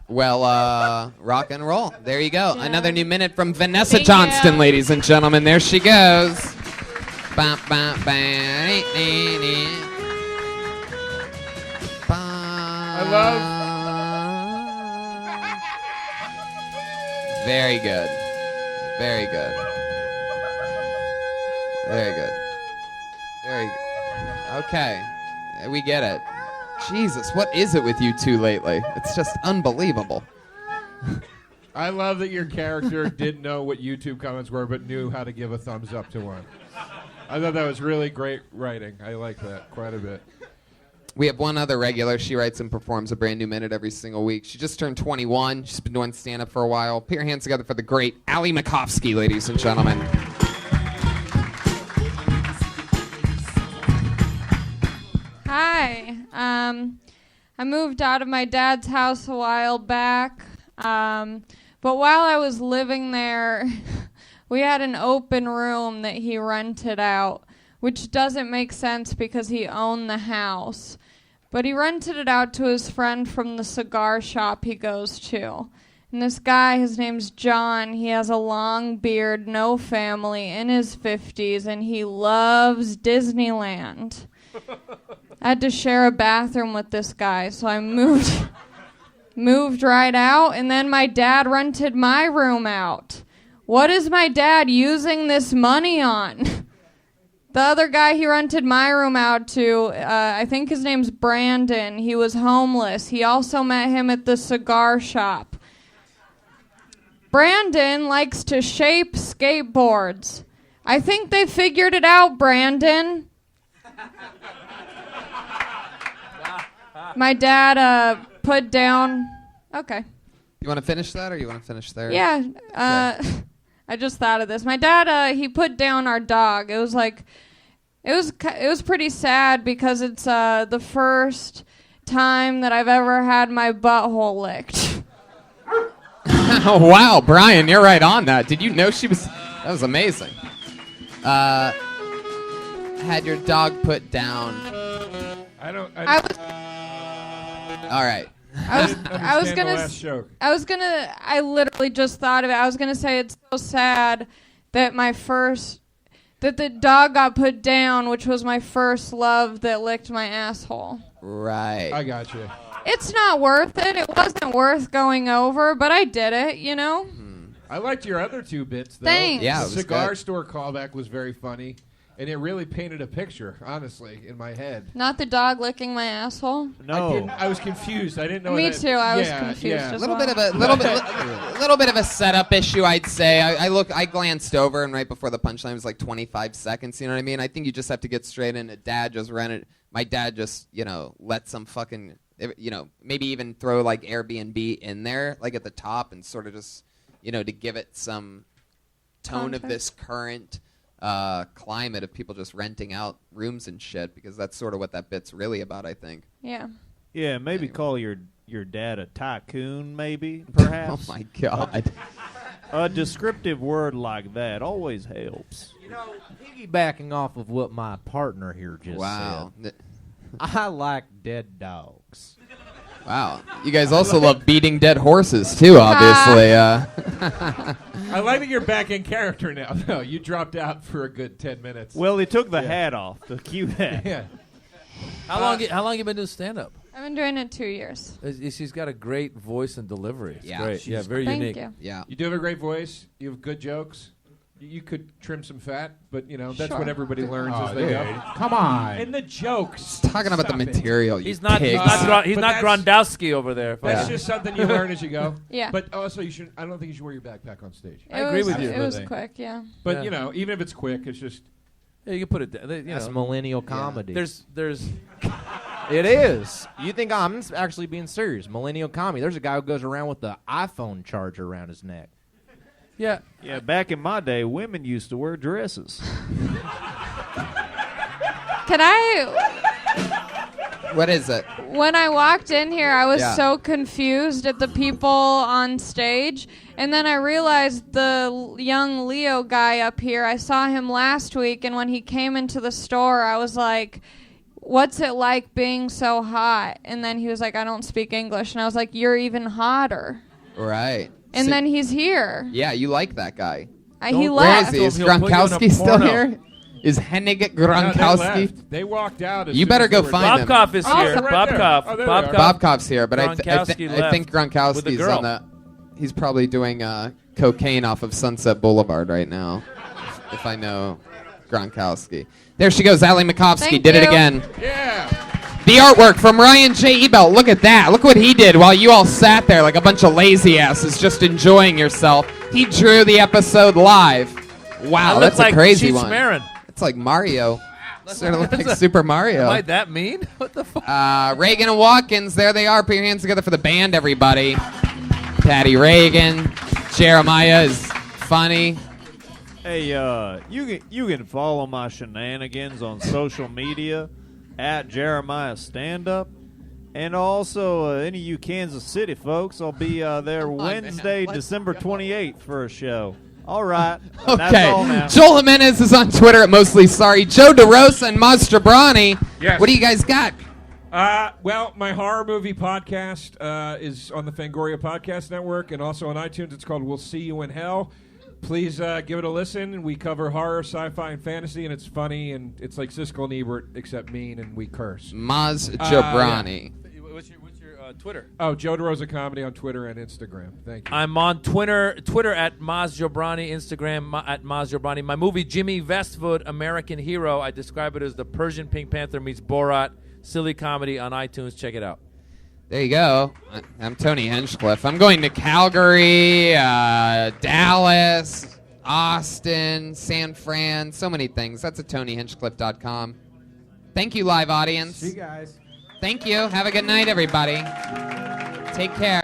Well, rock and roll. There you go. Yeah. Another new minute from Vanessa Johnston, ladies and gentlemen. There she goes. I love. Very good. Very good. Very good. Very good. Okay. We get it. Jesus, what is it with you two lately? It's just unbelievable. I love that your character didn't know what YouTube comments were, but knew how to give a thumbs up to one. I thought that was really great writing. I like that quite a bit. We have one other regular. She writes and performs a brand new minute every single week. She just turned 21. She's been doing stand-up for a while. Put your hands together for the great Allie Makovsky, ladies and gentlemen. Hi. I moved out of my dad's house a while back. But while I was living there, we had an open room that he rented out, which doesn't make sense because he owned the house. But he rented it out to his friend from the cigar shop he goes to. And this guy, his name's John, he has a long beard, no family, in his 50s, and he loves Disneyland. I had to share a bathroom with this guy, so I moved right out, and then my dad rented my room out. What is my dad using this money on? The other guy he rented my room out to, I think his name's Brandon. He was homeless. He also met him at the cigar shop. Brandon likes to shape skateboards. I think they figured it out, Brandon. My dad put down... Okay. You want to finish that, or you want to finish there? Yeah. I just thought of this. My dad, he put down our dog. It was like... It was pretty sad because it's the first time that I've ever had my butthole licked. Oh, wow, Brian, you're right on that. Did you know she was... That was amazing. Had your dog put down... All right. I literally just thought of it. I was gonna say it's so sad that that the dog got put down, which was my first love that licked my asshole. Right. I got you. It's not worth it. It wasn't worth going over, but I did it, you know? I liked your other two bits, though. Thanks. Yeah, the it was cigar good. store callback was very funny, and it really painted a picture, honestly, in my head. Not the dog licking my asshole? No. I was confused. I didn't know. Me that, too. I was yeah, confused. Yeah. As little well. bit of a setup issue, I'd say. I glanced over, and right before the punchline was like 25 seconds. You know what I mean? I think you just have to get straight in. My dad just, let some fucking, maybe even throw like Airbnb in there, like at the top, and sort of just, to give it some tone of this current climate of people just renting out rooms and shit, because that's sort of what that bit's really about, I think. Yeah. Yeah, maybe call your dad a tycoon, maybe, perhaps. Oh, my God. A descriptive word like that always helps. Piggybacking off of what my partner here just said, I like dead dogs. Wow. You guys also love beating dead horses, too, obviously. I like that you're back in character now, though. You dropped out for a good 10 minutes. Well, he took the hat off, the cute hat. Yeah. How long you been doing stand-up? I've been doing it 2 years. She's got a great voice and delivery. It's great. Yeah, very Thank unique. you. Yeah. You do have a great voice. You have good jokes. You could trim some fat, but, that's what everybody learns as they go. Come on. And the jokes. Talking about the material, He's not Grondowski over there. That's just something you learn as you go. Yeah. But also, I don't think you should wear your backpack on stage. I agree with you. It was quick, yeah. But, even if it's quick, it's just... Yeah, you can put it down. That's millennial comedy. There's It is. You think I'm actually being serious? Millennial comedy. There's a guy who goes around with the iPhone charger around his neck. Yeah. Yeah, back in my day, women used to wear dresses. Can I? What is it? When I walked in here, I was Yeah. so confused at the people on stage. And then I realized the young Leo guy up here, I saw him last week. And when he came into the store, I was like, what's it like being so hot? And then he was like, I don't speak English. And I was like, you're even hotter. Right. And So- then he's here. Yeah, you like that guy. He Where left. is he? Is He'll put you in a Gronkowski still porno. here? Is Hennig No, Gronkowski? they walked out. as You soon better as go they were find done. him. Bobkoff is here. right there. Bobkoff. Oh, there Bobkoff. they are. Bobkoff's here, but I Gronkowski think left with a Gronkowski's girl. on the. He's probably doing cocaine off of Sunset Boulevard right now. If I know Gronkowski. There she goes, Allie Makovsky. Thank Did it you. again. Yeah. The artwork from Ryan J. Ebelt. Look at that. Look what he did while you all sat there like a bunch of lazy asses just enjoying yourself. He drew the episode live. Wow, That that's looks like a crazy Chief one. Marin. It's like Mario. Sort of looks like Super Mario. Am I that mean? What the fuck? Reagan and Watkins, there they are. Put your hands together for the band, everybody. Patty Reagan. Jeremiah is funny. Hey, you can follow my shenanigans on social media at Jeremiah Stand Up, and also any of you Kansas City folks, I'll be there Wednesday, December 28th for a show. All right, and that's all now. Okay. Joel Jimenez is on Twitter at Mostly Sorry. Joe DeRosa and Maz Jabrani. Yes. What do you guys got? Well, my horror movie podcast is on the Fangoria Podcast Network and also on iTunes. It's called We'll See You in Hell. Please give it a listen. We cover horror, sci-fi, and fantasy, and it's funny, and it's like Siskel and Ebert, except mean, and we curse. Maz Jabrani. What's your Twitter? Oh, Joe DeRosa Comedy on Twitter and Instagram. Thank you. I'm on Twitter at Maz Jobrani, Instagram at Maz Jobrani. My movie Jimmy Westwood, American Hero, I describe it as the Persian Pink Panther meets Borat. Silly comedy on iTunes. Check it out. There you go. I'm Tony Hinchcliffe. I'm going to Calgary, Dallas, Austin, San Fran, so many things. That's at TonyHinchcliffe.com. Thank you, live audience. See you guys. Thank you. Have a good night, everybody. Take care.